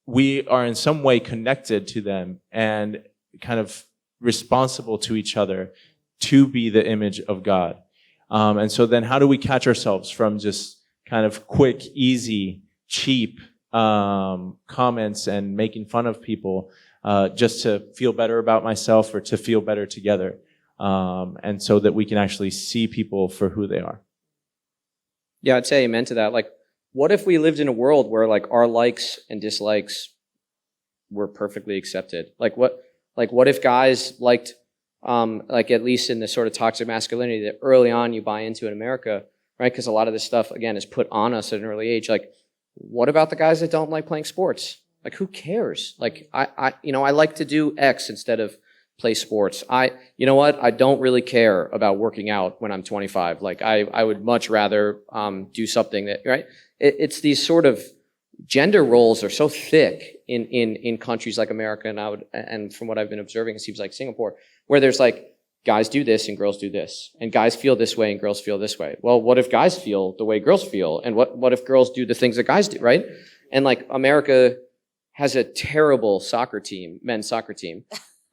we are in some way connected to them and kind of responsible to each other to be the image of God. And so then how do we catch ourselves from just kind of quick, easy, cheap comments and making fun of people just to feel better about myself or to feel better together, and so that we can actually see people for who they are. Yeah, I'd say amen to that. Like, what if we lived in a world where like our likes and dislikes were perfectly accepted? Like what if guys liked, like at least in the sort of toxic masculinity that early on you buy into in America, right? Because a lot of this stuff, again, is put on us at an early age. Like, what about the guys that don't like playing sports? Like, who cares? Like, I like to do X instead of play sports. You know what? I don't really care about working out when I'm 25. Like, I would much rather do something that, right? It's these sort of gender roles are so thick in countries like America, and from what I've been observing, it seems like Singapore, where there's like, guys do this and girls do this, and guys feel this way and girls feel this way. Well, what if guys feel the way girls feel? And what if girls do the things that guys do, right? And like America has a terrible men's soccer team.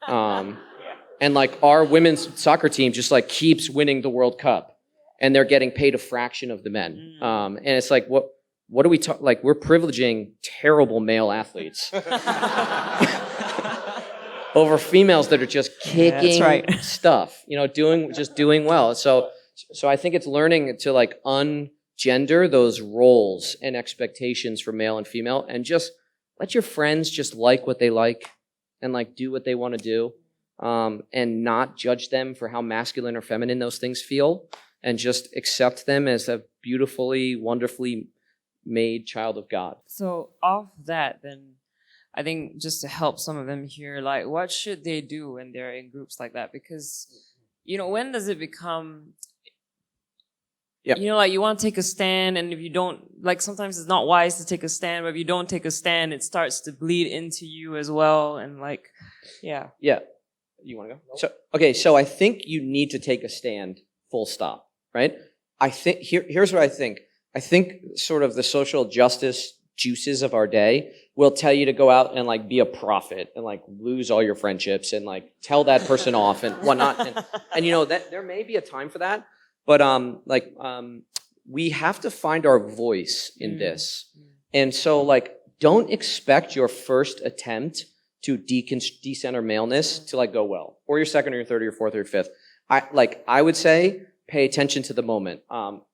And like our women's soccer team just like keeps winning the World Cup, and they're getting paid a fraction of the men. And it's like, what do we talk? Like, we're privileging terrible male athletes over females that are just kicking stuff, doing well. So I think it's learning to like ungender those roles and expectations for male and female, and just let your friends just like what they like and like do what they want to do, and not judge them for how masculine or feminine those things feel, and just accept them as a beautifully, wonderfully made child of God. So off that, then I think just to help some of them here, like what should they do when they're in groups like that? Because, when does it become, like you want to take a stand, and if you don't, like sometimes it's not wise to take a stand, but if you don't take a stand, it starts to bleed into you as well. And like, yeah. Yeah. You want to go? So I think you need to take a stand, full stop, right? I think, here's what I think. I think sort of the social justice juices of our day will tell you to go out and like be a prophet and like lose all your friendships and like tell that person off and whatnot. And you know that there may be a time for that, but we have to find our voice in this. And so like don't expect your first attempt to decenter maleness to like go well, or your second or your third or your fourth or your fifth. I would say pay attention to the moment.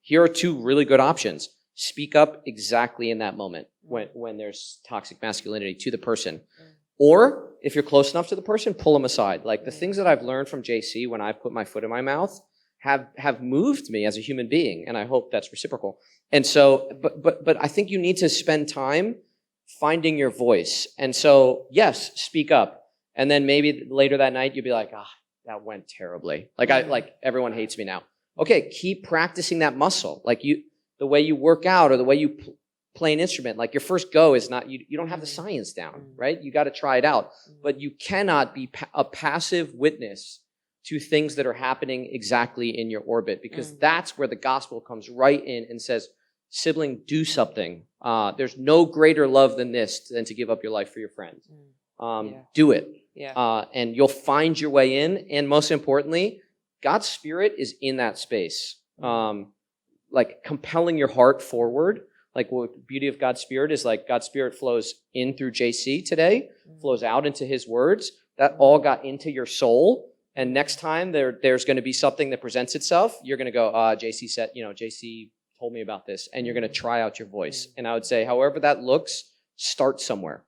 Here are two really good options. Speak up exactly in that moment when there's toxic masculinity to the person. Or if you're close enough to the person, pull them aside. Like the things that I've learned from JC when I've put my foot in my mouth have moved me as a human being, and I hope that's reciprocal. And so, but I think you need to spend time finding your voice. And so, yes, speak up. And then maybe later that night you'll be like, that went terribly. Like everyone hates me now. Okay, keep practicing that muscle. Like the way you work out or the way you play an instrument, like your first go is not, you don't have the science down, right? You got to try it out. But you cannot be a passive witness to things that are happening exactly in your orbit, because that's where the gospel comes right in and says, sibling, do something. There's no greater love than this, than to give up your life for your friend. Do it. And you'll find your way in. And most importantly, God's Spirit is in that space. Like compelling your heart forward. Like what the beauty of God's Spirit is, like God's Spirit flows in through JC today, flows out into his words. That all got into your soul. And next time there's going to be something that presents itself, you're going to go, JC told me about this, and you're going to try out your voice. And I would say, however that looks, start somewhere.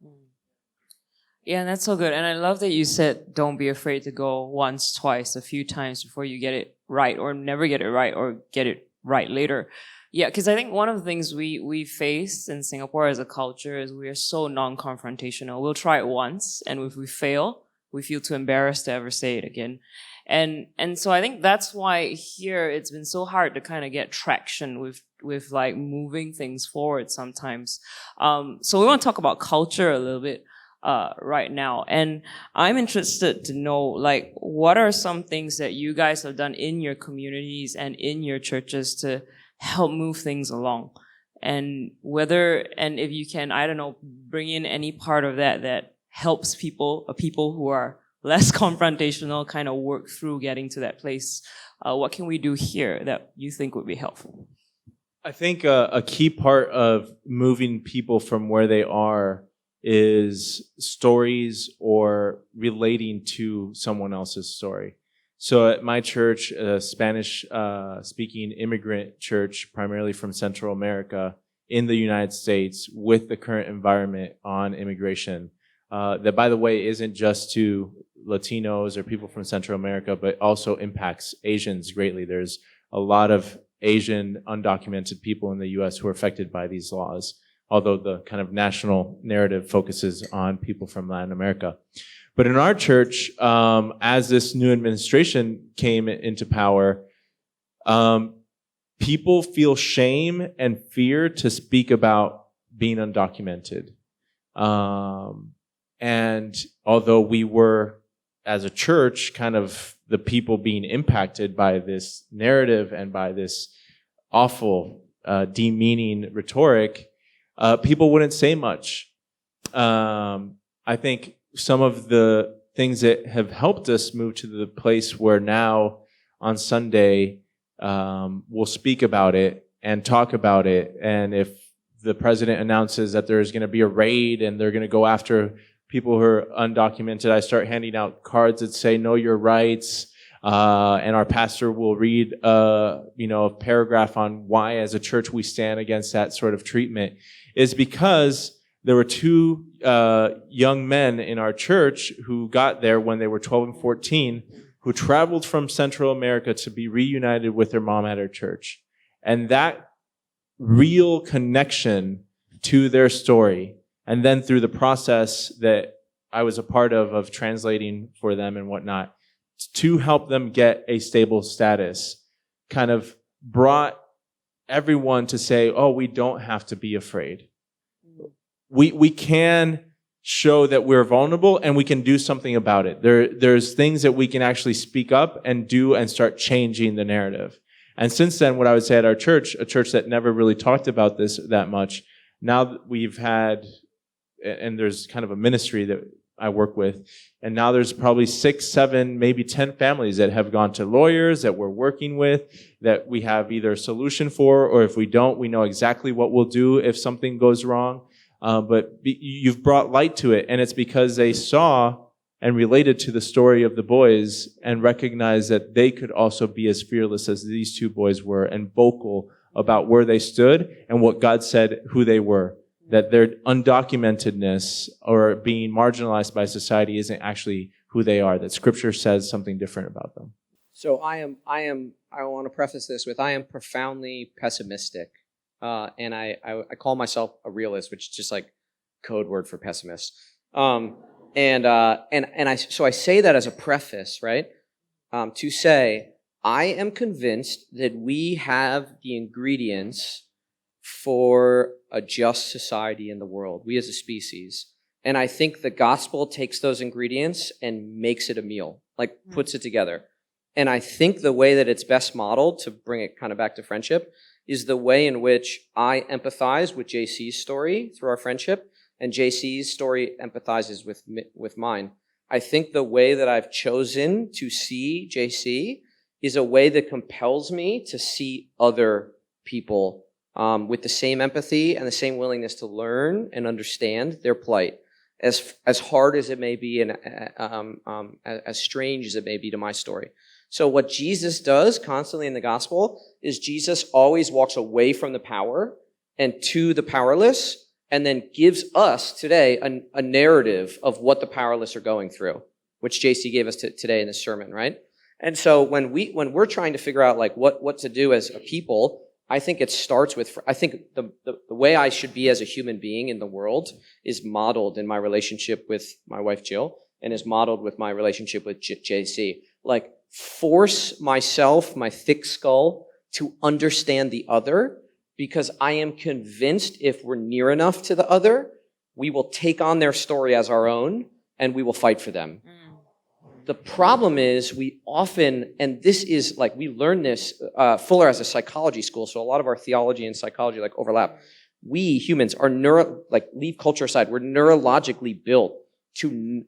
Yeah, and that's so good. And I love that you said, don't be afraid to go once, twice, a few times before you get it right, or never get it right, or get it right later. Yeah, because I think one of the things we face in Singapore as a culture is we are so non-confrontational. We'll try it once, and if we fail, we feel too embarrassed to ever say it again. And so I think that's why here it's been so hard to kind of get traction with like moving things forward sometimes. So we want to talk about culture a little bit right now. And I'm interested to know, like, what are some things that you guys have done in your communities and in your churches to help move things along? And if you can, I don't know, bring in any part of that helps people who are less confrontational kind of work through getting to that place. What can we do here that you think would be helpful? I think a key part of moving people from where they are is stories or relating to someone else's story. So at my church, a Spanish-speaking immigrant church, primarily from Central America in the United States, with the current environment on immigration, that, by the way, isn't just to Latinos or people from Central America, but also impacts Asians greatly. There's a lot of Asian undocumented people in the U.S. who are affected by these laws, although the kind of national narrative focuses on people from Latin America. But in our church, as this new administration came into power, people feel shame and fear to speak about being undocumented. And although we were, as a church, kind of the people being impacted by this narrative and by this awful, demeaning rhetoric, people wouldn't say much. I think some of the things that have helped us move to the place where now on Sunday, we'll speak about it and talk about it. And if the president announces that there's going to be a raid and they're going to go after people who are undocumented, I start handing out cards that say, know your rights. And our pastor will read, a paragraph on why as a church we stand against that sort of treatment, is because there were two young men in our church who got there when they were 12 and 14, who traveled from Central America to be reunited with their mom at her church. And that real connection to their story, and then through the process that I was a part of translating for them and whatnot, to help them get a stable status, kind of brought everyone to say, oh, we don't have to be afraid. We can show that we're vulnerable and we can do something about it. There's things that we can actually speak up and do and start changing the narrative. And since then, what I would say at our church, a church that never really talked about this that much, now we've had, and there's kind of a ministry that I work with, and now there's probably 6, 7, maybe 10 families that have gone to lawyers that we're working with, that we have either a solution for, or if we don't, we know exactly what we'll do if something goes wrong. But you've brought light to it, and it's because they saw and related to the story of the boys and recognized that they could also be as fearless as these 2 boys were and vocal about where they stood and what God said who they were. That their undocumentedness or being marginalized by society isn't actually who they are, that Scripture says something different about them. So I want to preface this with, I am profoundly pessimistic. And I call myself a realist, which is just like code word for pessimist. So I say that as a preface, right? To say, I am convinced that we have the ingredients for a just society in the world, we as a species. And I think the gospel takes those ingredients and makes it a meal, like puts it together. And I think the way that it's best modeled, to bring it kind of back to friendship, is the way in which I empathize with JC's story through our friendship, and JC's story empathizes with mine. I think the way that I've chosen to see JC is a way that compels me to see other people with the same empathy and the same willingness to learn and understand their plight, as hard as it may be and as strange as it may be to my story. So what Jesus does constantly in the gospel is Jesus always walks away from the power and to the powerless, and then gives us today a narrative of what the powerless are going through, which JC gave us today in this sermon, right? And so when we're trying to figure out like what to do as a people, I think it starts with, I think the way I should be as a human being in the world is modeled in my relationship with my wife Jill, and is modeled with my relationship with JC. Like, force myself, my thick skull, to understand the other, because I am convinced if we're near enough to the other, we will take on their story as our own, and we will fight for them. The problem is we often, and this is like, we learn this, Fuller has a psychology school, so a lot of our theology and psychology like overlap. We humans are leave culture aside, we're neurologically built to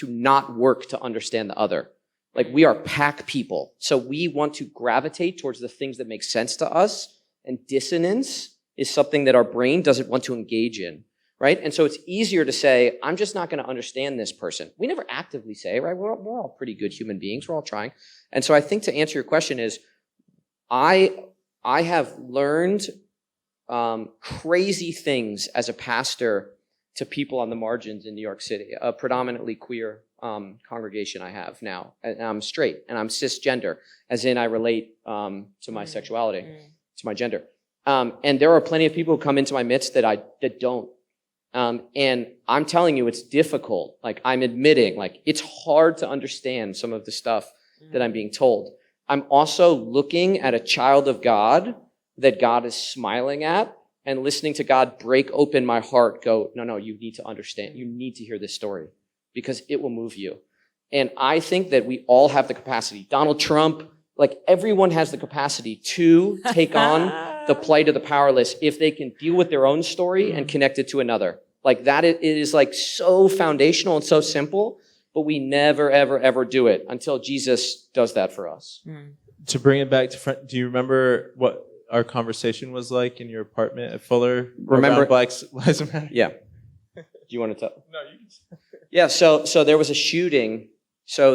not work to understand the other. Like, we are pack people. So we want to gravitate towards the things that make sense to us, and dissonance is something that our brain doesn't want to engage in. Right? And so it's easier to say, I'm just not going to understand this person. We never actively say, right? We're all pretty good human beings. We're all trying. And so I think to answer your question is, I have learned crazy things as a pastor to people on the margins in New York City, a predominantly queer congregation I have now. And I'm straight and I'm cisgender, as in I relate to my sexuality, to my gender. And there are plenty of people who come into my midst that don't. And I'm telling you, it's difficult. Like, I'm admitting, like, it's hard to understand some of the stuff that I'm being told. I'm also looking at a child of God that God is smiling at, and listening to God break open my heart, go, no, you need to understand. You need to hear this story, because it will move you. And I think that we all have the capacity. Donald Trump, like, everyone has the capacity to take on the plight of the powerless if they can deal with their own story and connect it to another. Like, that, it is like so foundational and so simple, but we never, ever, ever do it until Jesus does that for us. To bring it back to front, do you remember what our conversation was like in your apartment at Fuller? Remember Black Lives Matter? Yeah. Do you want to tell? No, you can. Yeah, so there was a shooting. So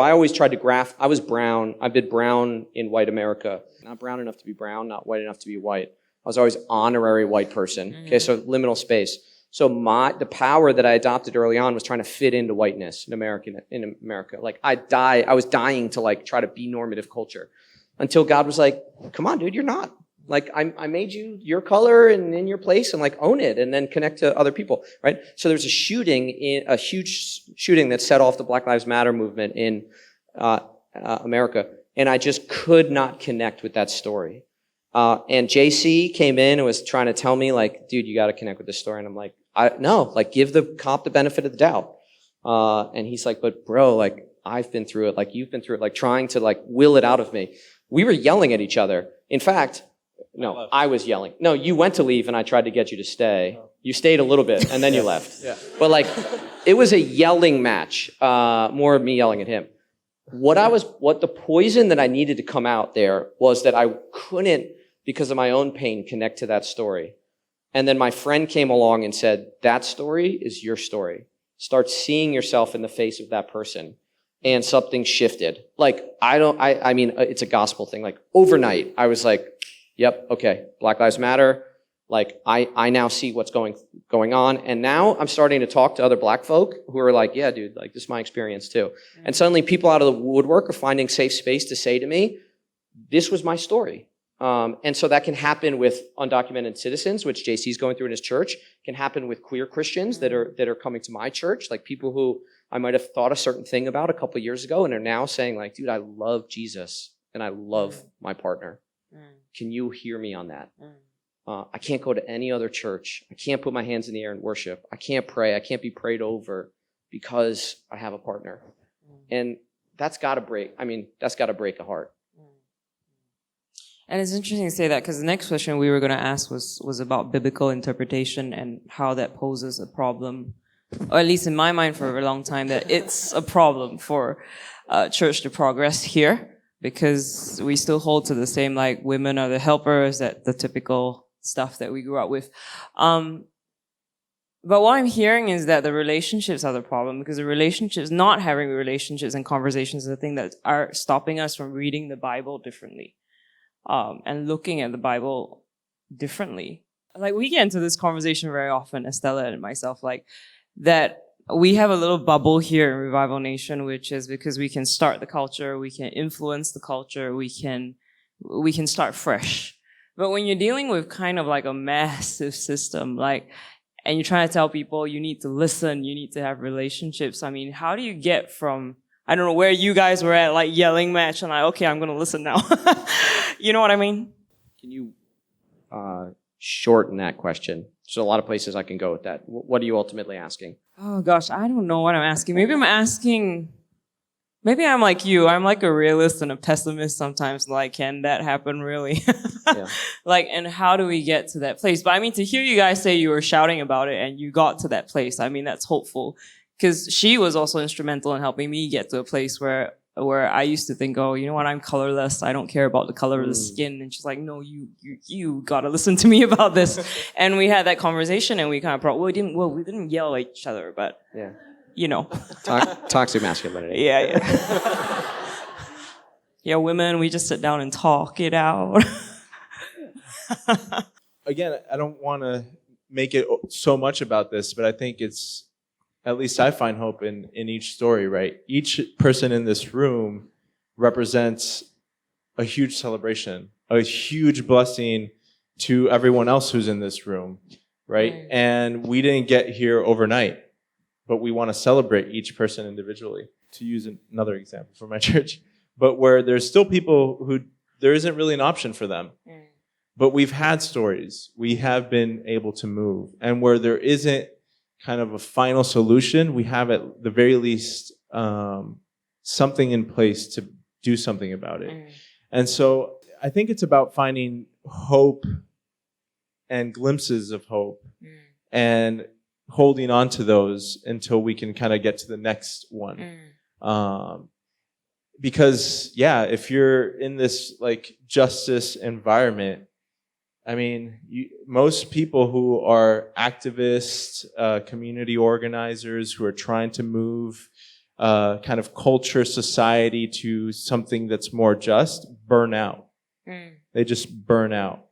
I always tried to graph. I was brown. I've been brown in white America. Not brown enough to be brown, not white enough to be white. I was always honorary white person. Okay, so liminal space. So the power that I adopted early on was trying to fit into whiteness in America. Like, I was dying to like try to be normative culture, until God was like, come on, dude, you're not. Like, I made you your color and in your place, and like own it, and then connect to other people, right? So there was a huge shooting that set off the Black Lives Matter movement in America, and I just could not connect with that story. And JC came in and was trying to tell me, like, dude, you got to connect with this story. And I'm like, no, like, give the cop the benefit of the doubt. And he's like, but bro, like, I've been through it, like, you've been through it, like, trying to like will it out of me. We were yelling at each other. In fact, No, I was yelling. No, you went to leave and I tried to get you to stay. You stayed a little bit and then you left. Yeah. But like, it was a yelling match, more of me yelling at him. What the poison that I needed to come out there was that I couldn't, because of my own pain, connect to that story. And then my friend came along and said, that story is your story. Start seeing yourself in the face of that person. And something shifted. Like, I mean, it's a gospel thing. Like, overnight, I was like, yep, okay, Black Lives Matter. Like, I now see what's going on. And now I'm starting to talk to other black folk who are like, yeah, dude, like, this is my experience too. And suddenly people out of the woodwork are finding safe space to say to me, this was my story. And so that can happen with undocumented citizens, which JC's going through in his church, can happen with queer Christians that are coming to my church, like people who I might have thought a certain thing about a couple of years ago and are now saying like, dude, I love Jesus and I love my partner. Can you hear me on that? I can't go to any other church. I can't put my hands in the air and worship. I can't pray. I can't be prayed over because I have a partner. And that's got to break. I mean, that's got to break a heart. And it's interesting to say that because the next question we were going to ask was about biblical interpretation and how that poses a problem, or at least in my mind for a very long time, that it's a problem for church to progress here because we still hold to the same, like, women are the helpers, that the typical stuff that we grew up with. But what I'm hearing is that the relationships are the problem because the relationships, not having relationships and conversations is the thing that are stopping us from reading the Bible differently. And looking at the Bible differently. Like, we get into this conversation very often, Estella and myself, like, that we have a little bubble here in Revival Nation, which is because we can start the culture, we can influence the culture, we can start fresh. But when you're dealing with kind of like a massive system, like, and you're trying to tell people you need to listen, you need to have relationships, I mean, how do you get from, I don't know where you guys were at, like, yelling match, and like, okay, I'm going to listen now. You know what I mean? Can you shorten that question? There's a lot of places I can go with that. What are you ultimately asking? Oh gosh, I don't know what I'm asking. Maybe I'm like you. I'm like a realist and a pessimist sometimes. Like, can that happen really? Yeah. Like, and how do we get to that place? But I mean, to hear you guys say you were shouting about it and you got to that place, I mean, that's hopeful. Because she was also instrumental in helping me get to a place where I used to think, oh, you know what, I'm colorless. I don't care about the color of the skin. And she's like, no, you gotta listen to me about this. And we had that conversation and we kind of we didn't yell at each other, but yeah, you know. Toxic masculinity. Yeah. Yeah, women, we just sit down and talk it out. Again, I don't want to make it so much about this, but I think it's, at least I find hope in each story, right? Each person in this room represents a huge celebration, a huge blessing to everyone else who's in this room, right? And we didn't get here overnight, but we want to celebrate each person individually. To use another example from my church, but where there's still people who there isn't really an option for them. But we've had stories. We have been able to move. And where there isn't kind of a final solution, we have at the very least something in place to do something about it. And so I think it's about finding hope and glimpses of hope and holding on to those until we can kind of get to the next one. Because, yeah, if you're in this like justice environment, I mean, most people who are activists, community organizers who are trying to move kind of culture, society to something that's more just, burn out. They just burn out.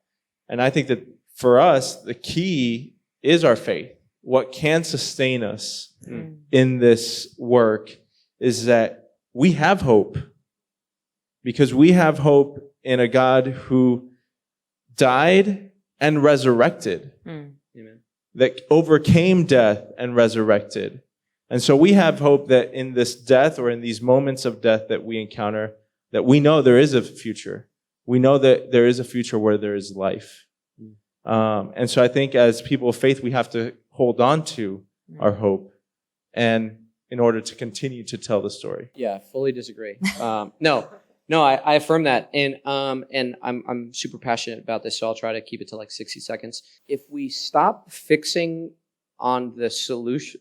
And I think that for us, the key is our faith. What can sustain us in this work is that we have hope. Because we have hope in a God who died and resurrected, that overcame death and resurrected. And so we have hope that in this death or in these moments of death that we encounter, that we know there is a future. We know that there is a future where there is life. And so I think as people of faith, we have to hold on to our hope and in order to continue to tell the story. Yeah, fully disagree. No. No, I affirm that, and I'm super passionate about this, so I'll try to keep it to like 60 seconds. If we stop fixing on the solution,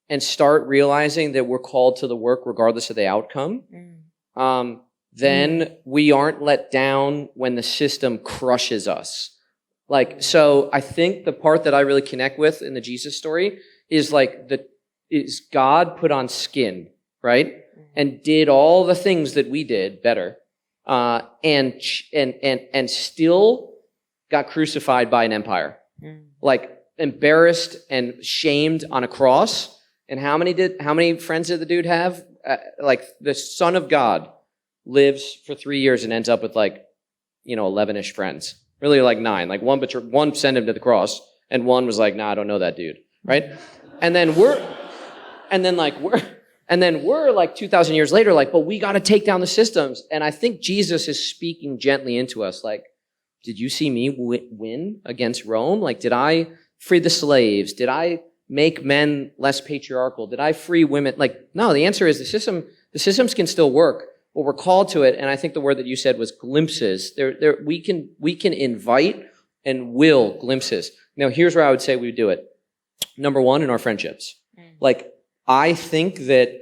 and start realizing that we're called to the work regardless of the outcome, then we aren't let down when the system crushes us. Like, so I think the part that I really connect with in the Jesus story is like is God put on skin, right? And did all the things that we did better, and still got crucified by an empire, like embarrassed and shamed on a cross. And how many friends did the dude have? Like the Son of God lives for 3 years and ends up with 11-ish friends. Really like 9. Like one sent him to the cross, and one was like, nah, I don't know that dude, right? And then we're like 2,000 years later, like, but we got to take down the systems. And I think Jesus is speaking gently into us, like, did you see me win against Rome? Like, did I free the slaves? Did I make men less patriarchal? Did I free women? Like, no, the answer is the systems can still work, but we're called to it. And I think the word that you said was glimpses. We can invite and will glimpses. Now, here's where I would say we would do it. Number one, in our friendships. Like, I think that,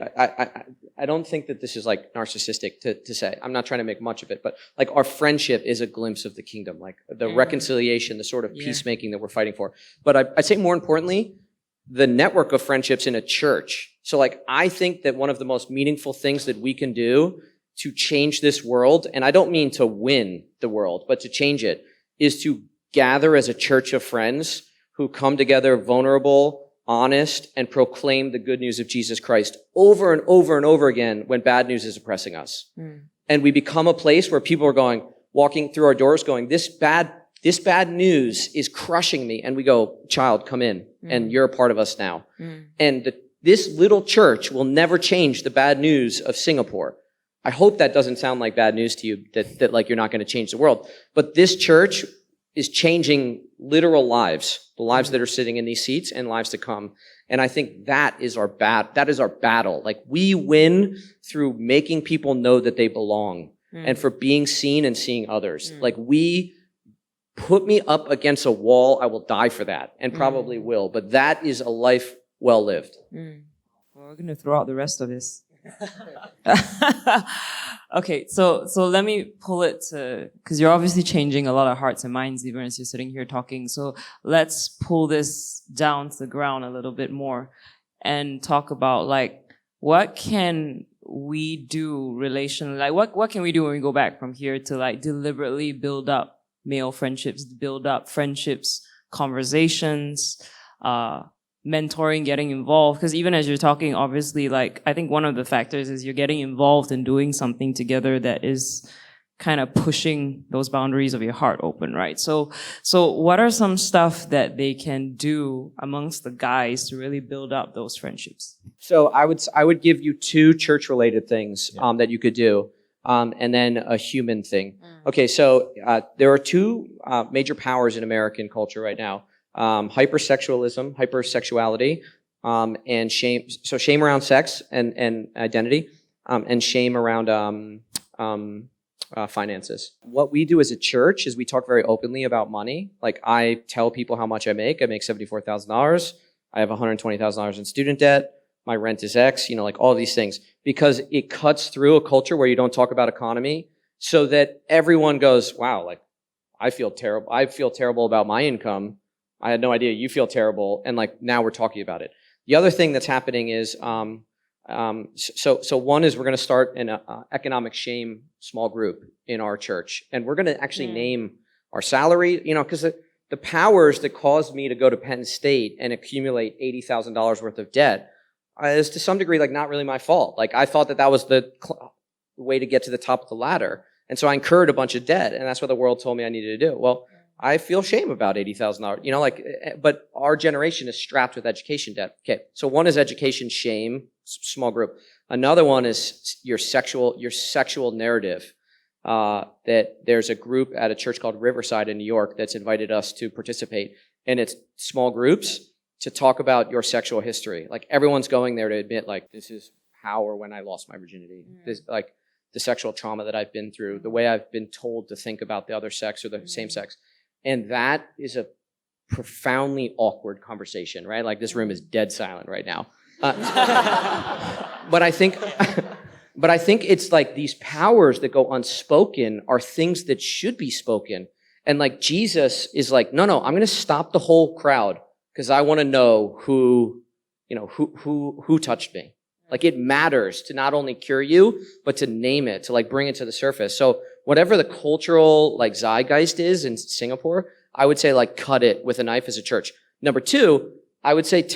I don't think that this is like narcissistic to say. I'm not trying to make much of it, but like our friendship is a glimpse of the kingdom, like the reconciliation, the sort of peacemaking that we're fighting for. But I'd say more importantly, the network of friendships in a church. So like, I think that one of the most meaningful things that we can do to change this world, and I don't mean to win the world, but to change it, is to gather as a church of friends who come together vulnerable, honest, and proclaim the good news of Jesus Christ over and over and over again when bad news is oppressing us. And we become a place where people are walking through our doors going, this bad news is crushing me. And we go, child, come in, and you're a part of us now. And this little church will never change the bad news of Singapore. I hope that doesn't sound like bad news to you, that like you're not going to change the world. But this church is changing literal lives, the lives that are sitting in these seats and lives to come. And I think that is our battle. Like, we win through making people know that they belong and for being seen and seeing others. Like, we put me up against a wall, I will die for that, and probably will. But that is a life well lived. Well, we're going to throw out the rest of this. Okay, so let me pull it to, because you're obviously changing a lot of hearts and minds even as you're sitting here talking. So let's pull this down to the ground a little bit more and talk about like, what can we do relationally? Like, what can we do when we go back from here to like deliberately build up male friendships, build up friendships, conversations, mentoring, getting involved? Because even as you're talking, obviously, like, I think one of the factors is you're getting involved in doing something together that is kind of pushing those boundaries of your heart open, right? So what are some stuff that they can do amongst the guys to really build up those friendships? So I would give you 2 church-related things that you could do, and then a human thing. Okay, so there are 2 major powers in American culture right now. Hypersexuality, and shame. So shame around sex and identity, and shame around finances. What we do as a church is we talk very openly about money. Like, I tell people how much I make. I make $74,000. I have $120,000 in student debt. My rent is X, like all these things, because it cuts through a culture where you don't talk about economy, so that everyone goes, wow, like, I feel terrible. I feel terrible about my income. I had no idea. You feel terrible. And like, now we're talking about it. The other thing that's happening is, so one is we're going to start an economic shame small group in our church. And we're going to actually name our salary, because the powers that caused me to go to Penn State and accumulate $80,000 worth of debt is to some degree like not really my fault. Like, I thought that was the way to get to the top of the ladder. And so I incurred a bunch of debt, and that's what the world told me I needed to do. Well, I feel shame about $80,000, but our generation is strapped with education debt. Okay, so one is education shame, small group. Another one is your sexual narrative. That there's a group at a church called Riverside in New York that's invited us to participate, and it's small groups to talk about your sexual history. Like, everyone's going there to admit, like, this is how or when I lost my virginity. This, like, the sexual trauma that I've been through, the way I've been told to think about the other sex or the same sex. And that is a profoundly awkward conversation, right? Like this room is dead silent right now. But I think it's like these powers that go unspoken are things that should be spoken. And like Jesus is like, no, I'm going to stop the whole crowd because I want to know who touched me. Like it matters to not only cure you, but to name it, to like bring it to the surface. So whatever the cultural like zeitgeist is in Singapore, I would say like cut it with a knife as a church. Number two, I would say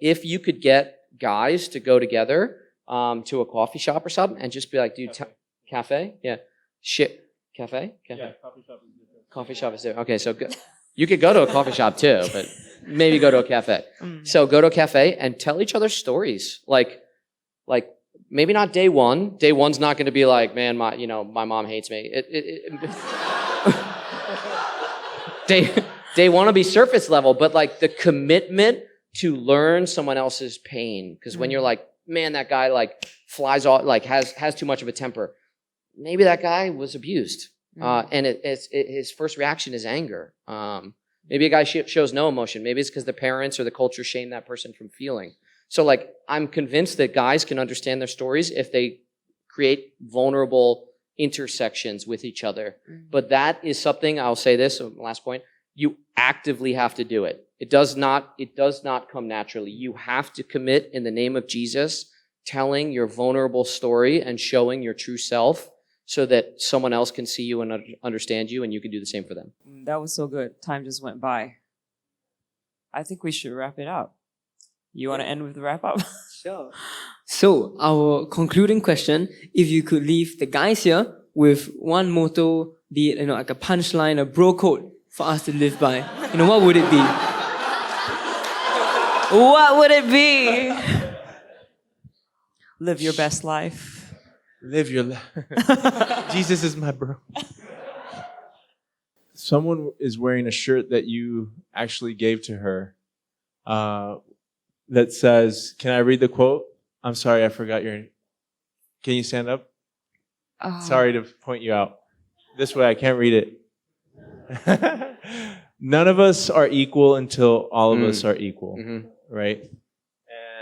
if you could get guys to go together to a coffee shop or something and just be like, dude, cafe? Yeah. Shit. Cafe? Yeah, coffee shop is different. Coffee shop is different. Okay, so you could go to a coffee shop too, but maybe go to a cafe. So go to a cafe and tell each other stories. Like maybe not day one. Day one's not going to be like, man, my mom hates me. Day one will be surface level, but like the commitment to learn someone else's pain. Because when you're like, man, that guy like flies off, like has too much of a temper. Maybe that guy was abused. And his first reaction is anger. Maybe a guy shows no emotion. Maybe it's because the parents or the culture shame that person from feeling. So like, I'm convinced that guys can understand their stories if they create vulnerable intersections with each other. But that is something, I'll say this, last point, you actively have to do it. It does not come naturally. You have to commit in the name of Jesus, telling your vulnerable story and showing your true self so that someone else can see you and understand you and you can do the same for them. That was so good. Time just went by. I think we should wrap it up. You want to end with the wrap up? Sure. So, our concluding question, if you could leave the guys here with one motto, be it like a punchline, a bro code for us to live by, what would it be? What would it be? Live your best life. Live your life. Jesus is my bro. Someone is wearing a shirt that you actually gave to her that says, can I read the quote? I'm sorry, I forgot your name. Can you stand up? Sorry to point you out. This way I can't read it. None of us are equal until all of us are equal, right?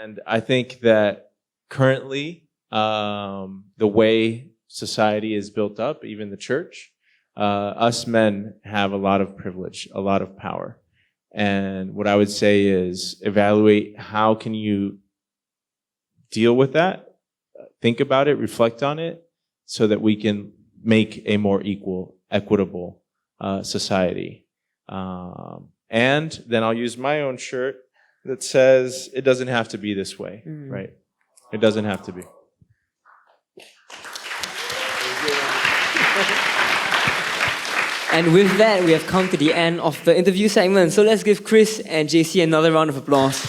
And I think that currently, the way society is built up, even the church, us men have a lot of privilege, a lot of power. And what I would say is evaluate how can you deal with that, think about it, reflect on it, so that we can make a more equitable society. And then I'll use my own shirt that says it doesn't have to be this way, right? It doesn't have to be. And with that, we have come to the end of the interview segment. So let's give Chris and JC another round of applause.